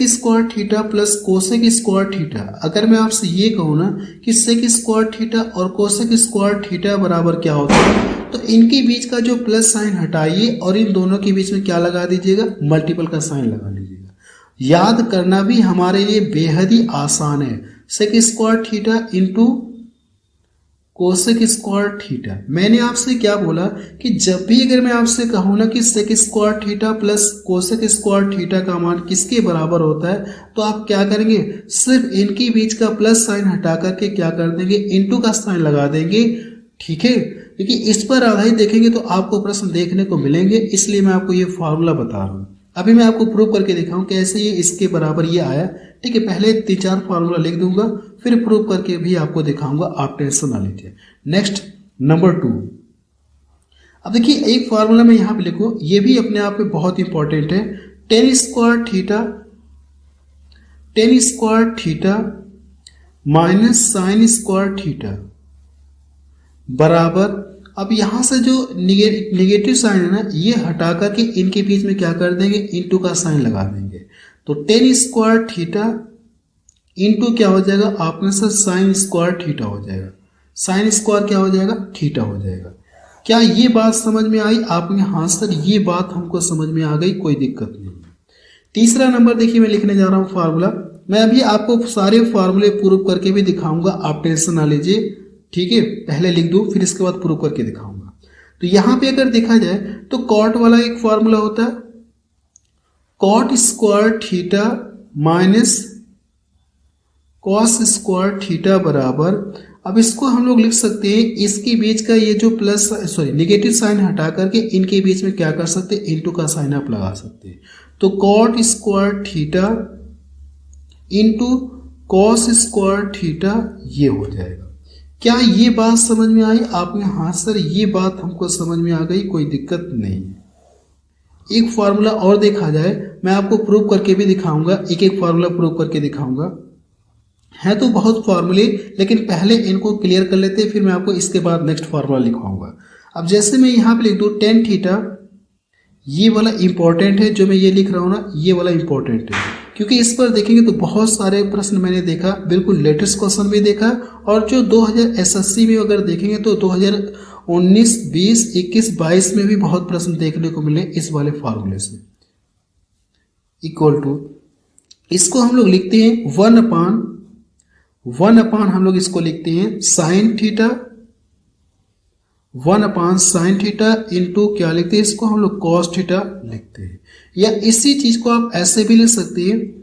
square theta plus cosec square theta. अगर मैं आपसे ये कहूँ ना कि सेक स्क्वायर थीटा और कोसेक स्क्वायर थीटा बराबर क्या होता है, तो इनके बीच का जो प्लस साइन हटाइए और इन दोनों के बीच में क्या लगा दीजिएगा, मल्टीपल का साइन लगा लीजिएगा। याद करना भी हमारे लिए बेहद ही आसान है। Sec square theta into cosec square theta. मैंने आपसे क्या बोला कि जब भी अगर मैं आपसे कहूँ ना कि sec square theta plus cosec square theta का मान किसके बराबर होता है, तो आप क्या करेंगे, सिर्फ इनके बीच का प्लस साइन हटा करके क्या कर देंगे, इनटू का साइन लगा देंगे। ठीक है, क्योंकि इस पर आधारित देखेंगे तो आपको प्रश्न देखने को मिलेंगे, इसलिए मैं आपको ये फॉर्मूला बता रहा हूँ। अभी मैं आपको प्रूव करके दिखाऊं कैसे ये इसके बराबर ये आया। ठीक है, पहले 3-4 फार्मूला लिख दूंगा, फिर प्रूव करके भी आपको दिखाऊंगा, आप टेंशन ना लीजिए। Next number 2। अब देखिए एक फार्मूला मैं यहाँ पे लिखूं, ये भी अपने आप में बहुत इंपॉर्टेंट है। Ten square theta minus sign square theta बराबर, अब यहां से जो निगेटिव साइन है ना ये हटा करके इनके बीच में क्या कर देंगे, इनटू का साइन लगा देंगे। तो टेन स्क्वायर थीटा इनटू क्या हो जाएगा, आपने सर साइन स्क्वायर थीटा हो जाएगा। साइन स्क्वायर क्या हो जाएगा, थीटा हो जाएगा। क्या ये बात समझ में आई आपने? हाँ सर ये बात हमको समझ में आ गई, कोई दिक्कत नहीं। तीसरा नंबर देखिए मैं लिखने जा रहा हूँ फार्मूला। मैं अभी आपको सारे फार्मूले प्रूव करके भी दिखाऊंगा, आप टेंशन ना लीजिए। ठीक है, पहले लिख दूं फिर इसके बाद प्रूव करके दिखाऊंगा। तो यहां पे अगर देखा जाए तो कॉट वाला एक फार्मूला होता है, cot square theta minus cos square theta बराबर, अब इसको हम लोग लिख सकते हैं, इसके बीच का ये जो नेगेटिव साइन हटा करके इनके बीच में क्या कर सकते हैं, इनटू का साइन आप लगा सकते हैं। तो cot square theta into cos square theta ये हो जाएगा। क्या ये बात समझ में आई आपने? हाँ सर ये बात हमको समझ में आ गई, कोई दिक्कत नहीं है। एक फार्मूला और देखा जाए, मैं आपको प्रूव करके भी दिखाऊंगा, एक एक फार्मूला प्रूव करके दिखाऊंगा। है तो बहुत फार्मूले, लेकिन पहले इनको क्लियर कर लेते हैं, फिर मैं आपको इसके बाद नेक्स्ट फार्मूला लिखवाऊंगा। अब जैसे मैं यहाँ पे लिख दूँ टेन थीटा, ये वाला इंपॉर्टेंट है, जो मैं ये लिख रहा हूँ ना ये वाला इंपॉर्टेंट है। क्योंकि इस पर देखेंगे तो बहुत सारे प्रश्न मैंने देखा, बिल्कुल लेटेस्ट क्वेश्चन भी देखा, और जो 2000 एसएससी में अगर देखेंगे तो 2019, 20, 21, 22 में भी बहुत प्रश्न देखने को मिले इस वाले फार्मूले से। इक्वल टू, इसको हम लोग लिखते हैं 1 अपान हम लोग इसको लिखते हैं साइन थीटा, 1/sin θ इंटू क्या लिखते हैं इसको हम लोग cos θ लिखते हैं। या इसी चीज को आप ऐसे भी लिख सकते हैं,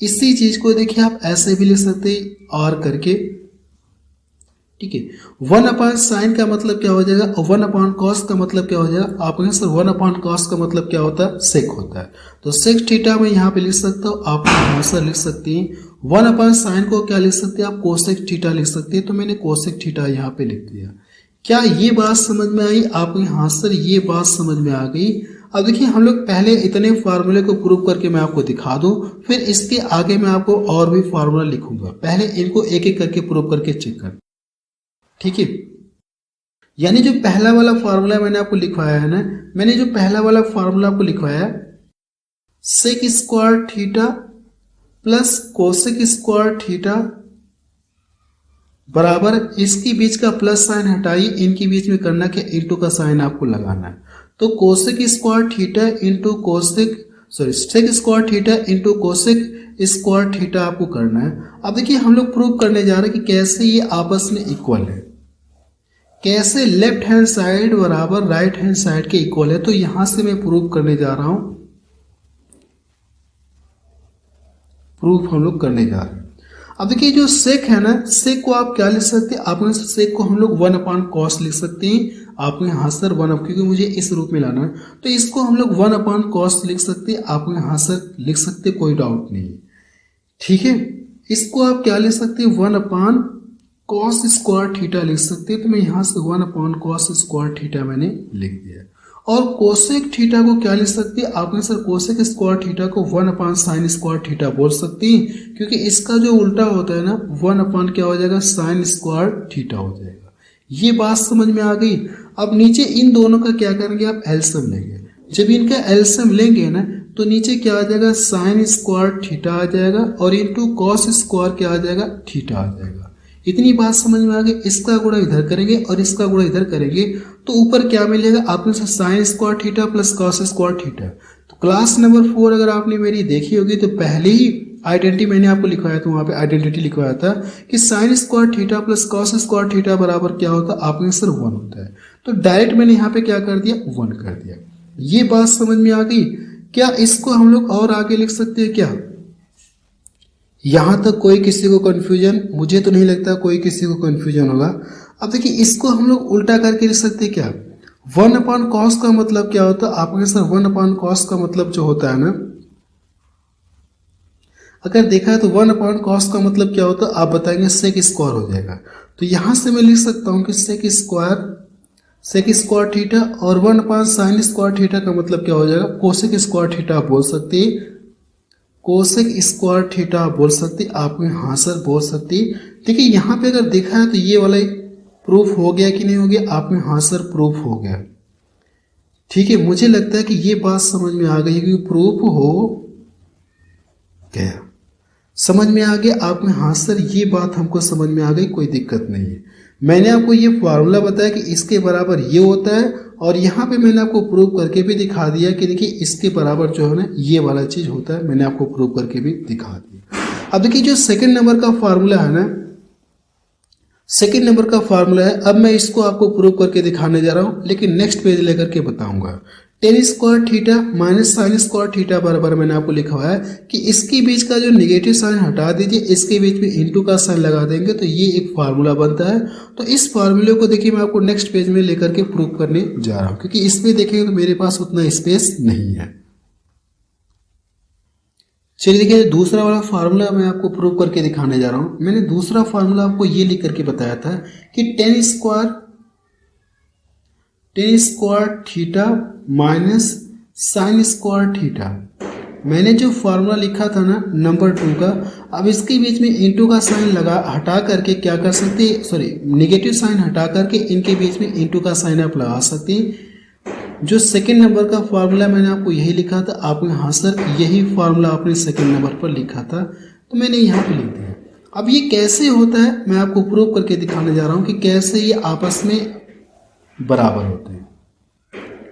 इसी चीज को देखिए आप ऐसे भी लिख सकते हैं r करके, ठीक है। 1/sin का मतलब क्या हो जाएगा और 1/cos का मतलब क्या हो जाएगा। आप कहेंगे सर 1/cos का मतलब क्या होता है, सेक होता है, तो सेक थीटा में यहाँ पे लिख सकता हूँ, आप आंसर लिख सकते हैं। 1/sin को क्या लिख सकते हैं आप, कोसेक थीटा लिख सकते हैं, तो मैंने कोसेक थीटा यहाँ पे लिख दिया। क्या ये बात समझ में आई आपको? हाँ सर ये बात समझ में आ गई। अब देखिए हम लोग पहले इतने फार्मूले को प्रूव करके मैं आपको दिखा दूं, फिर इसके आगे मैं आपको और भी फार्मूला लिखूंगा, पहले इनको एक एक करके प्रूव करके चेक कर, ठीक है। यानी जो पहला वाला फार्मूला मैंने आपको लिखवाया है ना, मैंने जो पहला वाला फार्मूला आपको लिखवाया sec square theta plus cosec square theta बराबर, इसके बीच का प्लस साइन हटाइए, इनके बीच में करना क्या, इंटू का साइन आपको लगाना है। तो cosec square theta into cosec sec square theta into cosec square theta आपको करना है। अब देखिए हम लोग प्रूव करने जा रहे हैं कि कैसे ये आपस में इक्वल है, कैसे लेफ्ट हैंड साइड बराबर राइट हैंड साइड के इक्वल है। तो यहां से मैं प्रूव करने जा रहा हूं, प्रूफ हम लोग करने जा रहे हैं। अब देखिए जो सेक है ना, सेक को आप क्या लिख सकते हैं, आप सेक को हम लोग 1/cos लिख सकते हैं। आपको यहाँ सर 1 क्योंकि मुझे इस रूप में लाना है, तो इसको हम लोग 1/cos लिख सकते हैं। आप यहाँ सर लिख सकते, कोई डाउट नहीं है, ठीक है। इसको आप क्या लिख सकते हैं, 1/cos स्क्वायर थीटा लिख सकते हैं। तो मैं यहाँ से 1/cos स्क्वायर थीटा मैंने लिख दिया। और कोसेक थीटा को क्या लिख सकते हैं, आपने सर कोसेक स्क्वायर थीटा को 1/sin स्क्वायर थीटा बोल सकते हैं, क्योंकि इसका जो उल्टा होता है ना 1/ क्या हो जाएगा, sin स्क्वायर थीटा हो जाएगा। ये बात समझ में आ गई। अब नीचे इन दोनों का क्या करेंगे, आप एलसीएम लेंगे। जब इनका एलसीएम लेंगे ना तो नीचे क्या आ जाएगा, sin स्क्वायर थीटा आ जाएगा और इंटू कॉस स्क्वायर क्या आ जाएगा, थीटा आ जाएगा। इतनी बात समझ में आ गई। इसका गुणा इधर करेंगे और इसका गुणा इधर करेंगे तो ऊपर क्या मिलेगा, आपने sign square theta plus cos square theta. तो क्लास नंबर 4 अगर आपने मेरी देखी होगी तो पहले ही आइडेंटिटी मैंने आपको लिखवाया था, वहां पे आइडेंटिटी लिखवाया था कि sign square theta plus cos square theta बराबर क्या होता है, आपने सर 1 होता है। तो डायरेक्ट मैंने यहाँ पे क्या कर दिया, 1 कर दिया। ये बात समझ में आ गई। क्या इसको हम लोग और आगे लिख सकते हैं क्या? यहां तक कोई किसी को कंफ्यूजन? मुझे तो नहीं लगता कोई किसी को कंफ्यूजन होगा। अब देखिए इसको हम लोग उल्टा करके लिख सकते हैं क्या, 1/cos का मतलब क्या होता है, आपके सर 1/cos का मतलब जो होता है ना, अगर देखा है तो 1/cos का मतलब क्या होता है, आप बताएंगे सेक स्क्वायर हो जाएगा। तो यहां से मैं लिख सकता हूं कि सेक स्क्वायर थीटा और 1/sin स्क्वायर थीटा का मतलब क्या हो जाएगा, कोसेक स्क्वायर थीटा बोल सकते हैं, कोसेक स्क्वायर थीटा बोल सकते, आप हाँ सर बोल सकते। देखिए यहाँ पे अगर देखा है तो ये वाला प्रूफ हो गया कि नहीं हो गया, आप में हाँ सर प्रूफ हो गया, ठीक है। मुझे लगता है कि ये बात समझ में आ गई कि प्रूफ हो गया, समझ में आ गया आप में हाँ सर ये बात हमको समझ में आ गई, कोई दिक्कत नहीं है। मैंने आपको ये फार्मूला बताया कि इसके बराबर ये होता है और यहाँ पे मैंने आपको प्रूव करके भी दिखा दिया कि देखिए इसके बराबर जो है ना ये वाला चीज होता है, मैंने आपको प्रूव करके भी दिखा दिया। अब देखिए जो सेकंड नंबर का फार्मूला है ना, सेकंड नंबर का फार्मूला है, अब मैं इसको आपको प्रूव करके दिखाने जा रहा हूं, लेकिन नेक्स्ट पेज लेकर के बताऊंगा। Ten square theta minus sign square theta बराबर मैंने आपको लिखा हुआ है कि इसके बीच का जो नेगेटिव साइन हटा दीजिए, इसके बीच में इंटू का साइन लगा देंगे तो ये एक फार्मूला बनता है। तो इस फार्मूले को देखिए मैं आपको नेक्स्ट पेज में लेकर के प्रूव करने जा रहा हूं, क्योंकि इसमें देखेंगे तो मेरे पास उतना स्पेस नहीं है। चलिए देखिए दूसरा वाला फार्मूला मैं आपको प्रूव करके दिखाने जा रहा हूं। मैंने दूसरा फार्मूला आपको ये लिख करके बताया था कि ten square theta minus sign square theta. मैंने जो फार्मूला लिखा था ना नंबर 2 का, अब इसके बीच में इंटू का साइन लगा हटा करके क्या कर सकते, सॉरी नेगेटिव साइन हटा करके इनके बीच में इंटू का साइन आप लगा सकते हैं। जो सेकंड नंबर का फार्मूला मैंने आपको यही लिखा था, आपने हाँ सर यही फार्मूला आपने सेकंड नंबर पर लिखा था, तो मैंने यहाँ पे लिख दिया। अब ये कैसे होता है मैं आपको प्रूव करके दिखाने जा रहा हूँ कि कैसे ये आपस में बराबर होते हैं,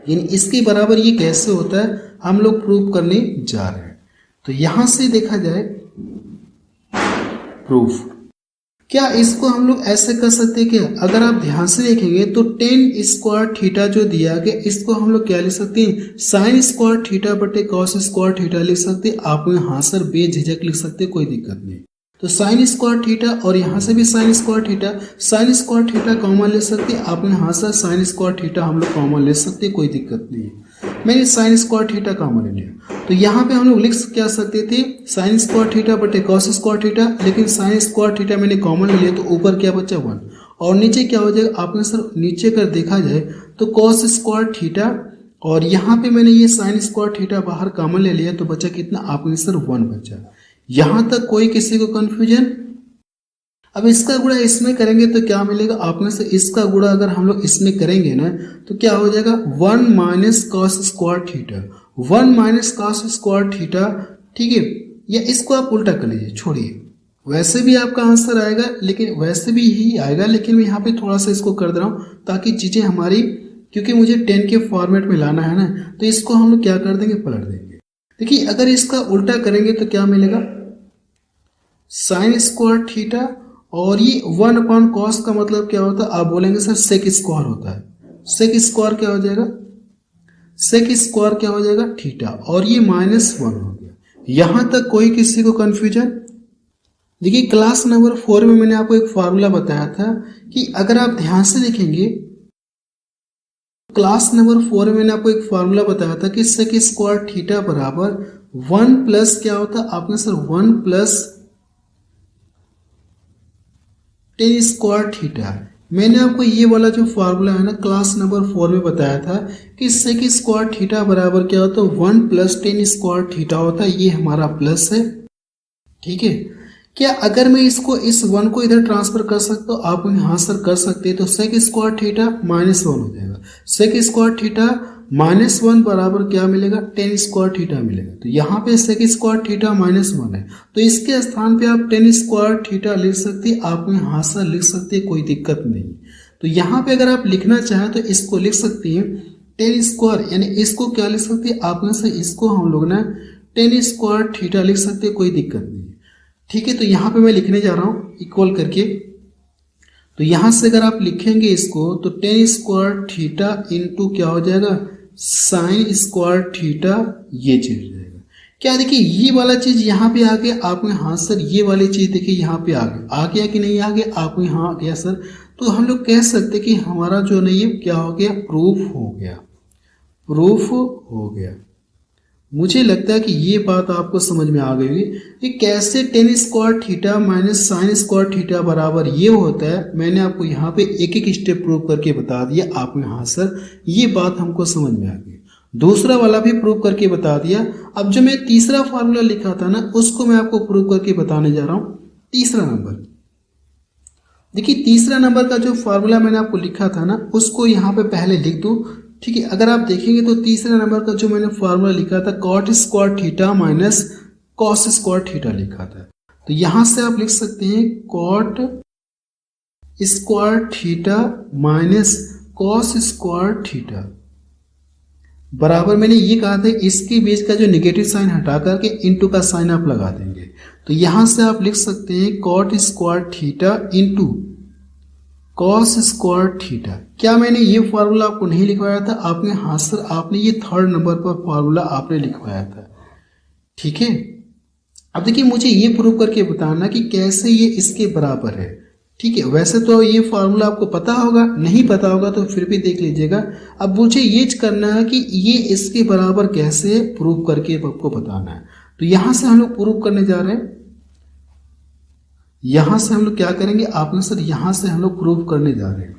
यानी इसके बराबर ये कैसे होता है हम लोग प्रूव करने जा रहे हैं। तो यहाँ से देखा जाए प्रूफ, क्या इसको हम लोग ऐसे कर सकते हैं? क्या अगर आप ध्यान से देखेंगे तो टेन स्क्वायर थीटा जो दिया गया इसको हम लोग क्या लिख सकते हैं, साइन स्क्वायर थीटा बटे कॉस स्क्वायर थीटा लिख सकते हैं। आप हाँ सर बेझिझक लिख सकते हैं, कोई दिक्कत नहीं। तो साइन स्क्वायर थीटा और यहाँ से भी साइन स्क्वायर थीटा कॉमन ले सकते हैं। आपने हाँ सर साइन स्क्वायर थीटा हम लोग कॉमन ले सकते हैं, कोई दिक्कत नहीं है। मैंने साइन स्क्वायर थीटा कॉमन ले लिया, तो यहाँ पे हम लोग लिख क्या सकते थे, साइन स्क्वायर थीटा बटे कॉस स्क्वायर थीटा, लेकिन साइन स्क्वायर थीटा मैंने कॉमन ले लिया तो ऊपर क्या बचा 1 और नीचे क्या हो जाएगा, आपने सर नीचे कर देखा जाए तो कॉस स्क्वायर थीटा और यहाँ पे मैंने ये साइन स्क्वायर थीटा बाहर कॉमन ले लिया तो बचा कितना, आपने सर 1 बचा। यहां तक कोई किसी को कंफ्यूजन? अब इसका गुणा इसमें करेंगे तो क्या मिलेगा, आपने से इसका गुणा अगर हम लोग इसमें करेंगे ना तो क्या हो जाएगा 1 minus cos square theta, 1 minus cos square theta, ठीक है। या इसको आप उल्टा कर लीजिए, छोड़िए, वैसे भी आपका आंसर आएगा, लेकिन वैसे भी ही आएगा, लेकिन मैं यहाँ पे थोड़ा सा इसको कर दे रहा हूँ ताकि चीजें हमारी, क्योंकि मुझे 10 के फॉर्मेट में लाना है ना, तो इसको हम लोग क्या कर देंगे, पलट देंगे। देखिए अगर इसका उल्टा करेंगे तो क्या मिलेगा, साइन स्क्वायर थीटा और ये 1 अपॉन कॉस का मतलब क्या होता है, आप बोलेंगे सर सेक स्क्वायर होता है। सेक स्क्वायर क्या हो जाएगा, सेक स्क्वायर क्या हो जाएगा थीटा, और ये -1 हो गया। यहां तक कोई किसी को कंफ्यूजन? देखिए क्लास नंबर 4 में मैंने आपको एक फार्मूला बताया था कि अगर आप ध्यान से देखेंगे, क्लास नंबर 4 में मैंने आपको एक फार्मूला बताया था कि सेक स्क्वायर थीटा बराबर 1 प्लस क्या होता है, आपने sir 1 plus ten square theta. मैंने आपको ये वाला जो फार्मूला है ना क्लास नंबर 4 में बताया था कि सेक स्क्वायर थीटा बराबर क्या होता है 1 प्लस टेन स्क्वायर थीटा होता है, ये हमारा प्लस है, ठीक है। क्या अगर मैं इसको इस 1 को इधर ट्रांसफर कर सकता हूँ, आप हाँ सर कर सकते हैं, तो सेक स्क्वायर थीटा -1 हो जाएगा। सेक स्क्वायर थीटा -1 बराबर क्या मिलेगा, टेन स्क्वायर थीटा मिलेगा। तो यहाँ पे सेक स्क्वायर थीटा -1 है, तो इसके स्थान पे आप टेन स्क्वायर थीटा लिख सकते हैं, आप हाँ सर लिख सकते हैं, कोई दिक्कत नहीं। तो यहाँ पे अगर आप लिखना चाहें तो इसको लिख सकते हैं टेन स्क्वायर, यानी इसको क्या लिख सकते हैं, आप में से इसको हम लोग ना टेन स्क्वायर थीटा लिख सकते हैं, कोई दिक्कत नहीं, ठीक है। तो यहाँ पे मैं लिखने जा रहा हूँ इक्वल करके, तो यहाँ से अगर आप लिखेंगे इसको तो टेन स्क्वायर थीटा इंटू क्या हो जाएगा, साइन स्क्वायर थीटा, ये चीज हो जाएगा। क्या देखिए ये वाला चीज यहाँ पे आ गया, आपने हाँ सर ये वाली चीज देखिए यहाँ पे आ गया कि नहीं आ गया, आपने हाँ आ गया सर। तो हम लोग कह सकते कि हमारा जो नहीं है क्या हो गया, प्रूफ हो गया, प्रूफ हो गया। मुझे लगता है कि ये बात आपको समझ में आ गई होगी कि कैसे ten square theta minus sign square theta बराबर ये होता है। मैंने आपको यहाँ पे एक एक स्टेप प्रूव करके बता दिया, आपने हाँ सर ये बात हमको समझ में आ गई। दूसरा वाला भी प्रूव करके बता दिया। अब जो मैं तीसरा फार्मूला लिखा था ना उसको मैं आपको प्रूव करके बताने जा रहा हूँ। तीसरा नंबर देखिए, तीसरा नंबर का जो फार्मूला मैंने आपको लिखा था ना उसको यहाँ पे पहले लिख दूँ, ठीक है। अगर आप देखेंगे तो तीसरे नंबर का जो मैंने फार्मूला लिखा था cot square theta minus cos square theta लिखा था, तो यहां से आप लिख सकते हैं cot square theta minus cos square theta बराबर, मैंने ये कहा था इसके बीच का जो नेगेटिव साइन हटा करके इनटू का साइन आप लगा देंगे। तो यहां से आप लिख सकते हैं cot square theta into cos square theta. क्या मैंने ये फार्मूला आपको नहीं लिखवाया था? आपने हाँ सर, आपने ये थर्ड नंबर पर फार्मूला आपने लिखवाया था, ठीक है। अब देखिए मुझे ये प्रूव करके बताना कि कैसे ये इसके बराबर है, ठीक है। वैसे तो ये फार्मूला आपको पता होगा, नहीं पता होगा तो फिर भी देख लीजिएगा। अब मुझे ये करना है कि ये इसके बराबर कैसे प्रूव करके आपको बताना है। तो यहां से हम लोग प्रूव करने जा रहे हैं। यहां से हम लोग क्या करेंगे, आपने सर यहां से हम लोग प्रूव करने जा रहे हैं।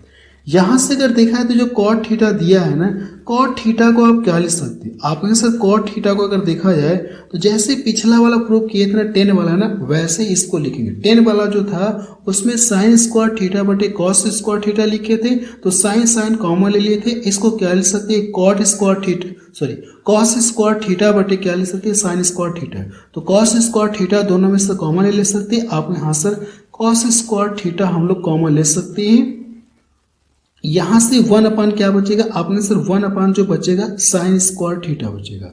यहां से अगर देखा है तो जो कॉट थीटा दिया है ना, कॉट थीटा को आप क्या लिख सकते हैं, आप सर कॉट थीटा को अगर देखा जाए तो जैसे पिछला वाला प्रूफ किए थे ना 10 वाला ना, वैसे इसको लिखेंगे। 10 वाला जो था उसमें साइन स्क्वायर थीटा बटे कॉस स्क्वायर थीटा लिखे थे, तो साइन साइन कॉमन ले लिए थे, इसको क्या लिख सकते हैं, cot square theta, sorry cos square theta बटे क्या लिख सकते हैं, साइन स्क्वायर थीटा। तो कॉस स्क्वायर थीटा दोनों में से कॉमन ले सकते हैं आप, यहाँ सर कॉस स्क्वायर थीटा हम लोग कॉमन ले सकते हैं। यहां से 1 अपान क्या बचेगा, आपने सर 1 अपान जो बचेगा साइन स्क्वायर थीटा बचेगा,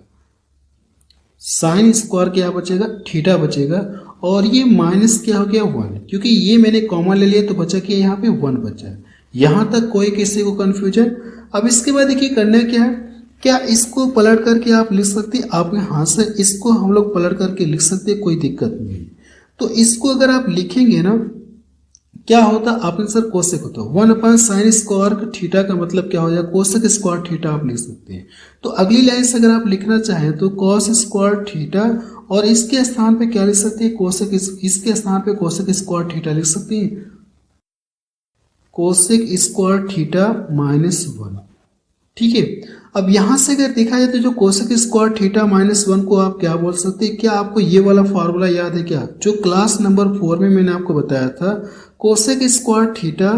साइन स्क्वायर क्या बचेगा, थीटा बचेगा। और ये माइनस क्या हो गया 1, क्योंकि ये मैंने कॉमन ले लिया तो बचा कि यहाँ पे 1 बचा है। यहां तक कोई किसी को कंफ्यूजन। अब इसके बाद देखिए करना क्या है, क्या इसको पलट करके आप लिख सकते हैं, आपने हाथ से इसको हम लोग पलट करके लिख सकते हैं, कोई दिक्कत नहीं। तो इसको अगर आप लिखेंगे ना क्या होता, आपने सर कोसेक होता 1 अपान साइन स्क्वायर थीटा का मतलब क्या हो जाएगा, कोसेक स्क्वायर थीटा आप लिख सकते हैं। तो अगली लाइन से अगर आप लिखना चाहें तो कॉस स्क्वायर थीटा, और इसके स्थान पे क्या लिख सकते हैं, कोसेक, इसके स्थान पे कोसेक स्क्वायर थीटा लिख सकते हैं, कोसेक स्क्वायर थीटा -1। ठीक है। अब यहां से अगर देखा जाए तो जो कोसेक स्क्वायर थीटा -1 को आप क्या बोल सकते हैं, क्या आपको ये वाला फॉर्मूला याद है क्या, जो क्लास नंबर 4 में मैंने आपको बताया था, कोसेक स्क्वायर थीटा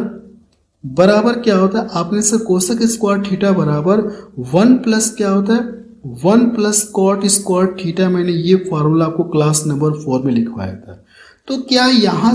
बराबर क्या होता है, आपने सर कोसेक स्क्वायर थीटा बराबर 1 प्लस क्या होता है, 1 प्लस कॉट स्क्वायर थीटा। मैंने ये फॉर्मूला आपको क्लास नंबर 4 में लिखवाया था। तो क्या यहां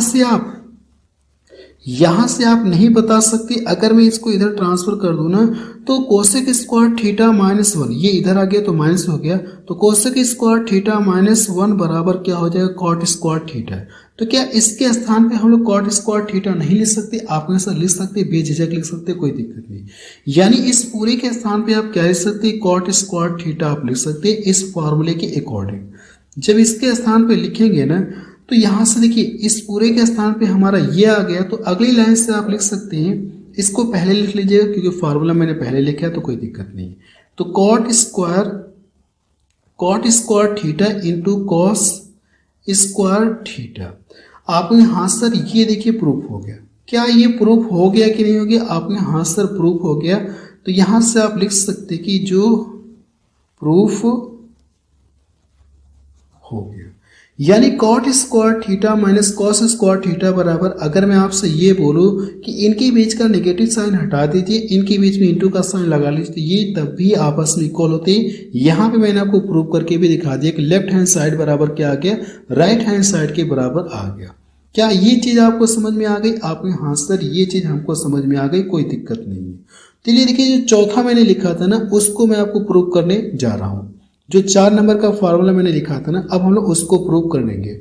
से आप नहीं बता सकते, अगर मैं इसको इधर ट्रांसफर कर दूं ना, तो कोसेक स्क्वायर थीटा -1, ये इधर आ गया तो माइनस हो गया, तो कोसेक स्क्वायर थीटा -1 बराबर क्या हो जाएगा, कॉट स्क्वायर थीटा। तो क्या इसके स्थान पे हम लोग कॉट स्क्वायर थीटा नहीं लिख सकते, आप ऐसा लिख सकते, बेझिझक लिख सकते, कोई दिक्कत नहीं। यानी इस पूरे के स्थान पे आप क्या लिख सकते, कॉट स्क्वायर थीटा आप लिख सकते इस फॉर्मूले के अकॉर्डिंग। जब इसके स्थान पे लिखेंगे ना, तो यहां से देखिए इस पूरे के स्थान पे हमारा ये आ गया, तो अगली लाइन से आप लिख सकते हैं, इसको पहले लिख लीजिएगा क्योंकि फॉर्मूला मैंने पहले लिखा है तो कोई दिक्कत नहीं। तो cot square theta into cos square theta. आपने हाथ सर ये देखिए प्रूफ हो गया, क्या ये प्रूफ हो गया कि नहीं हो गया, आपने हाथ सर प्रूफ हो गया। तो यहां से आप लिख सकते कि जो प्रूफ हो गया, यानी cot square theta minus cos square theta बराबर, अगर मैं आपसे ये बोलूं कि इनके बीच का नेगेटिव साइन हटा दीजिए, इनके बीच में इंटू का साइन लगा लीजिए, तो ये तब भी आपस में इक्वल होते हैं। यहाँ पे मैंने आपको प्रूव करके भी दिखा दिया कि लेफ्ट हैंड साइड बराबर क्या आ गया, राइट हैंड साइड के बराबर आ गया। क्या ये चीज आपको समझ में आ गई, आपने हाँ सर ये चीज हमको समझ में आ गई, कोई दिक्कत नहीं है। चलिए देखिए जो चौथा मैंने लिखा था ना, उसको मैं आपको प्रूव करने जा रहा हूं। जो 4 नंबर का फॉर्मूला मैंने लिखा था ना, अब हम लोग उसको प्रूव कर लेंगे।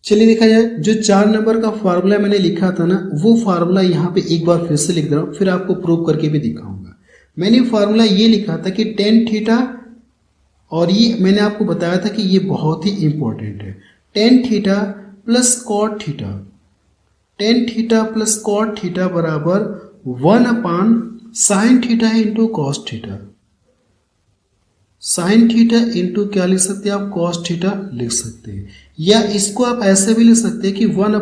चलिए देखा जाए, जो 4 नंबर का फॉर्मूला मैंने लिखा था ना, वो फॉर्मूला यहाँ पे एक बार फिर से लिख दे रहा हूँ, फिर आपको प्रूव करके भी दिखाऊंगा। मैंने फॉर्मूला ये लिखा था कि टेन थीटा, और ये मैंने आपको बताया था कि ये बहुत ही इंपॉर्टेंट है, tan theta plus cot theta, tan theta plus cot theta बराबर 1 upon sine theta into cos theta. Sine theta into क्या लिख सकते हैं आप, कॉस थीटा लिख सकते हैं, या इसको आप ऐसे भी लिख सकते हैं कि 1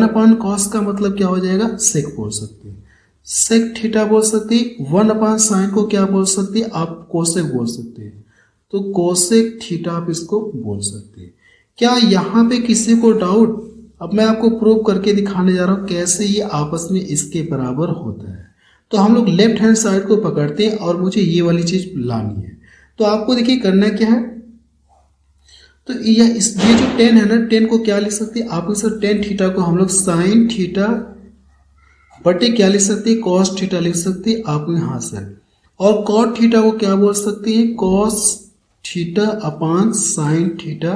अपान कॉस का मतलब क्या हो जाएगा, सेक बोल सकते हैं, सेक थीटा बोल सकते हैं। 1 अपान साइन को क्या बोल सकते हैं आप, कोसेक बोल सकते हैं, तो कोसेक थीटा आप इसको बोल सकते हैं। क्या यहाँ पे किसी को डाउट, अब मैं आपको प्रूव करके दिखाने जा रहा हूँ कैसे ये आपस में इसके बराबर होता है। तो हम लोग लेफ्ट हैंड साइड को पकड़ते हैं और मुझे ये वाली चीज लानी है। तो आपको देखिए करना क्या है, तो ये जो 10 है ना, 10 को क्या लिख सकते हैं आप, सर टेन थीटा को हम लोग साइन थीटा बटे क्या लिख सकते हैं, कॉस थीटा लिख सकते हैं आप यहाँ सर, और कॉट थीटा को क्या बोल सकते हैं, cos theta upon sine theta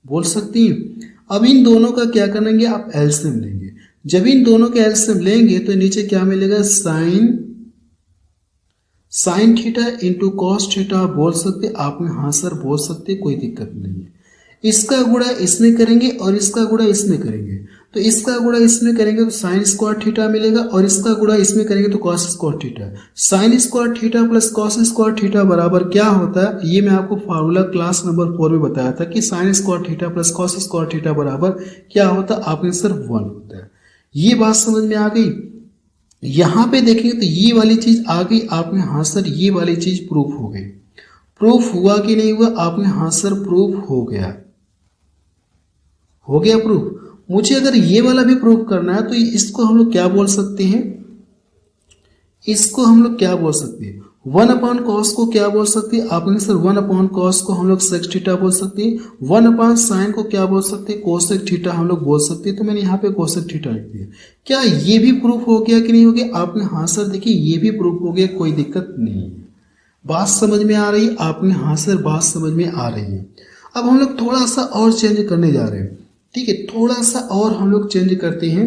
बोल सकते हैं। अब इन दोनों का क्या करेंगे आप, एलसीएम लेंगे। जब इन दोनों के एलसीएम लेंगे तो नीचे क्या मिलेगा, sign theta into cos theta बोल सकते, आप में हाँ सर बोल सकते, कोई दिक्कत नहीं है। इसका गुणा इसमें करेंगे और इसका गुणा इसमें करेंगे, तो इसका गुणा इसमें करेंगे तो साइन स्क्वायर थीटा मिलेगा, और इसका गुणा इसमें करेंगे तो cos square theta. Sign square theta plus cos square theta बराबर क्या होता है, ये मैं आपको फॉर्मूला क्लास नंबर 4 में बताया था कि sign square theta plus cos square theta बराबर क्या होता है, आपने सर 1 होता है। ये बात समझ में आ गई। यहाँ पे देखेंगे तो ये वाली चीज आ गई आपने, हाँ सर ये वाली चीज प्रूफ हो गई। प्रूफ हुआ कि नहीं हुआ आपने, हाँ सर प्रूफ हो गया, हो गया प्रूफ। मुझे अगर ये वाला भी प्रूफ करना है तो इसको हम लोग क्या बोल सकते हैं, इसको हम लोग क्या बोल सकते हैं, 1/cos को क्या बोल सकते हैं आपने सर, 1/cos को हम लोग sec थीटा बोल सकते हैं, 1/sin को क्या बोल सकते हैं, cosec थीटा हम लोग बोल सकते हैं। तो मैंने यहाँ पे cosec थीटा लिख दिया। क्या ये भी प्रूफ हो गया कि नहीं हो गया आपने, हाँ सर देखिए ये भी प्रूफ हो गया, कोई दिक्कत नहीं है। बात समझ में आ रही है आपने, हाँ सर बात समझ में आ रही है। अब हम लोग थोड़ा सा और चेंज करने जा रहे हैं, ठीक है, थोड़ा सा और हम लोग चेंज करते हैं।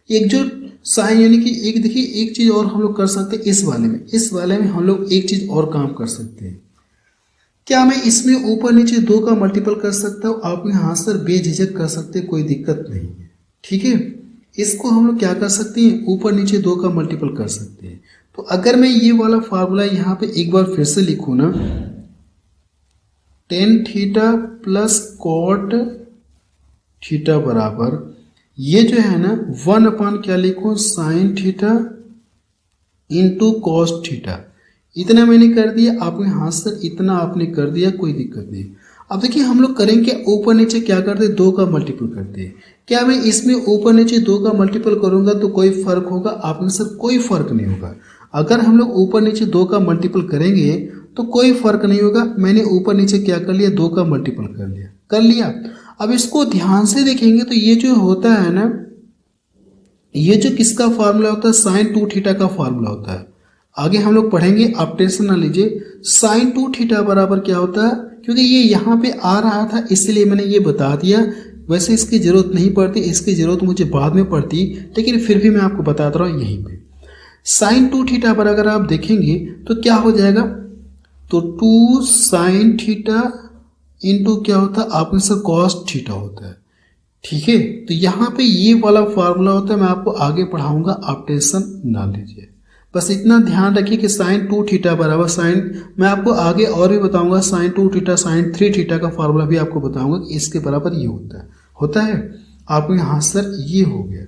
एक जो साइन यानी कि एक देखिए एक चीज और हम लोग कर सकते हैं इस वाले में हम लोग एक चीज और काम कर सकते हैं। क्या मैं इसमें ऊपर नीचे 2 का मल्टीपल कर सकता हूँ आपने, हाँ सर बेझिझक कर सकते हैं, कोई दिक्कत नहीं है, ठीक है। इसको हम लोग क्या कर सकते हैं, ऊपर नीचे 2 का मल्टीपल कर सकते हैं। तो अगर मैं ये वाला फार्मूला यहाँ पे एक बार फिर से लिखूँ ना, tan theta plus cot theta बराबर ये जो है ना 1 क्या लिखूं, sine theta into cos theta. इतना मैंने कर दिया आपने, हाँ सर इतना आपने कर दिया, कोई दिक्कत नहीं। अब देखिए हम लोग करेंगे ऊपर नीचे क्या करते, 2 का मल्टीपल करते हैं। क्या मैं इसमें ऊपर नीचे 2 का मल्टीपल करूंगा तो कोई फर्क होगा आपने सर, कोई फर्क नहीं होगा। अगर हम लोग ऊपर नीचे 2 का मल्टीपल करेंगे तो कोई फर्क नहीं होगा। मैंने ऊपर नीचे क्या कर लिया, 2 का मल्टीपल कर लिया। अब इसको ध्यान से देखेंगे तो ये जो होता है ना, ये जो किसका फार्मूला होता है, साइन 2 थीटा का फार्मूला होता है। आगे हम लोग पढ़ेंगे, आप टेंशन ना लीजिए। साइन 2 थीटा बराबर क्या होता है, क्योंकि ये यहाँ पे आ रहा था इसलिए मैंने ये बता दिया। वैसे इसकी जरूरत नहीं पड़ती, इसकी जरूरत मुझे बाद में पड़ती, लेकिन फिर भी मैं आपको बताता रहा हूँ यहीं पे। साइन 2 थीटा पर अगर आप देखेंगे तो क्या हो जाएगा, तो 2 साइन थीटा इंटू क्या होता है आपके सर कॉस थीटा होता है, ठीक है। तो यहाँ पे ये वाला फार्मूला होता है, मैं आपको आगे पढ़ाऊंगा, आप टेंशन ना लीजिए। बस इतना ध्यान रखिए कि साइन 2 थीटा बराबर साइन, मैं आपको आगे और भी बताऊंगा, साइन 2 थीटा साइन 3 थीटा का फार्मूला भी आपको बताऊंगा कि इसके बराबर ये होता है। आपको यहाँ सर ये हो गया।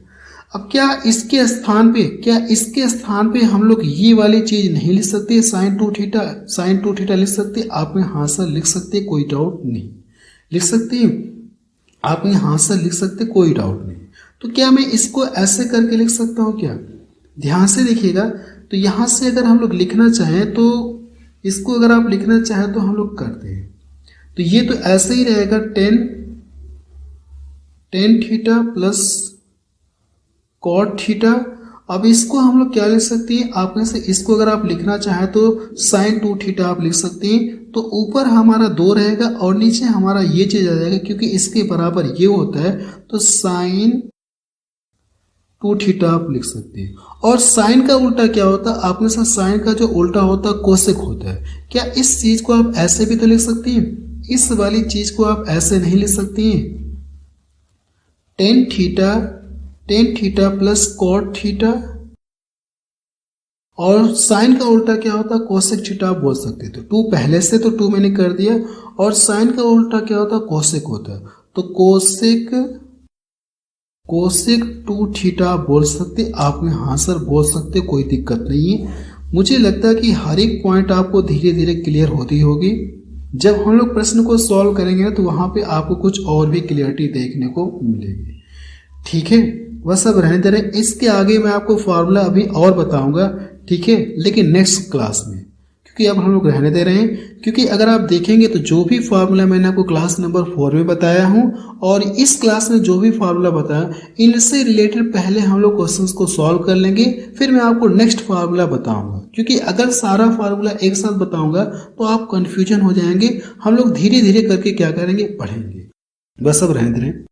अब क्या इसके स्थान पे हम लोग ये वाली चीज नहीं लिख सकते, साइन 2 थीटा लिख सकते आप में, हाँ सर लिख सकते, कोई डाउट नहीं, लिख सकते हैं आप में, हाँ सर लिख सकते, कोई डाउट नहीं। तो क्या मैं इसको ऐसे करके लिख सकता हूँ क्या, ध्यान से देखिएगा। तो यहाँ से अगर हम लोग लिखना चाहें तो इसको अगर आप लिखना चाहें तो हम लोग करते हैं। तो ये तो ऐसे ही रहेगा, tan theta plus cot theta. अब इसको हम लोग क्या लिख सकते हैं, आप में से इसको अगर आप लिखना चाहें तो साइन 2 थीटा आप लिख सकते हैं। तो ऊपर हमारा 2 रहेगा और नीचे हमारा ये चीज आ जाएगा, क्योंकि इसके बराबर ये होता है, तो साइन 2 थीटा आप लिख सकते हैं। और साइन का उल्टा क्या होता है, आप में से साइन का जो उल्टा होता है कोसेक होता है। क्या इस चीज को आप ऐसे भी तो लिख सकते हैं, इस वाली चीज को आप ऐसे नहीं लिख सकते हैं, tan theta plus cot theta, और साइन का उल्टा क्या होता है, कोसेक थीटा आप बोल सकते हैं। तो 2 पहले से, तो 2 मैंने कर दिया, और साइन का उल्टा क्या होता है, कोसेक होता है। तो कोसेक 2 थीटा आप बोल सकते, आपने हाँ सर बोल सकते, कोई दिक्कत नहीं है। मुझे लगता है कि हर एक पॉइंट आपको धीरे धीरे क्लियर होती होगी। जब हम लोग प्रश्न को सॉल्व करेंगे तो वहां पे आपको कुछ और भी क्लियरिटी देखने को मिलेगी, ठीक है। वह सब रहने दे रहे, इसके आगे मैं आपको फार्मूला अभी और बताऊंगा, ठीक है, लेकिन नेक्स्ट क्लास में, क्योंकि अब हम लोग रहने दे रहे हैं। क्योंकि अगर आप देखेंगे तो जो भी फार्मूला मैंने आपको क्लास नंबर 4 में बताया हूं और इस क्लास में जो भी फार्मूला बताया, इनसे रिलेटेड पहले हम लोग क्वेश्चंस को सॉल्व कर लेंगे, फिर मैं आपको नेक्स्ट फार्मूला बताऊंगा। क्योंकि अगर सारा फार्मूला एक साथ बताऊंगा तो आप कंफ्यूजन हो जाएंगे। हम लोग धीरे धीरे करके क्या करेंगे, पढ़ेंगे। बस अब रहने दे रहे हैं।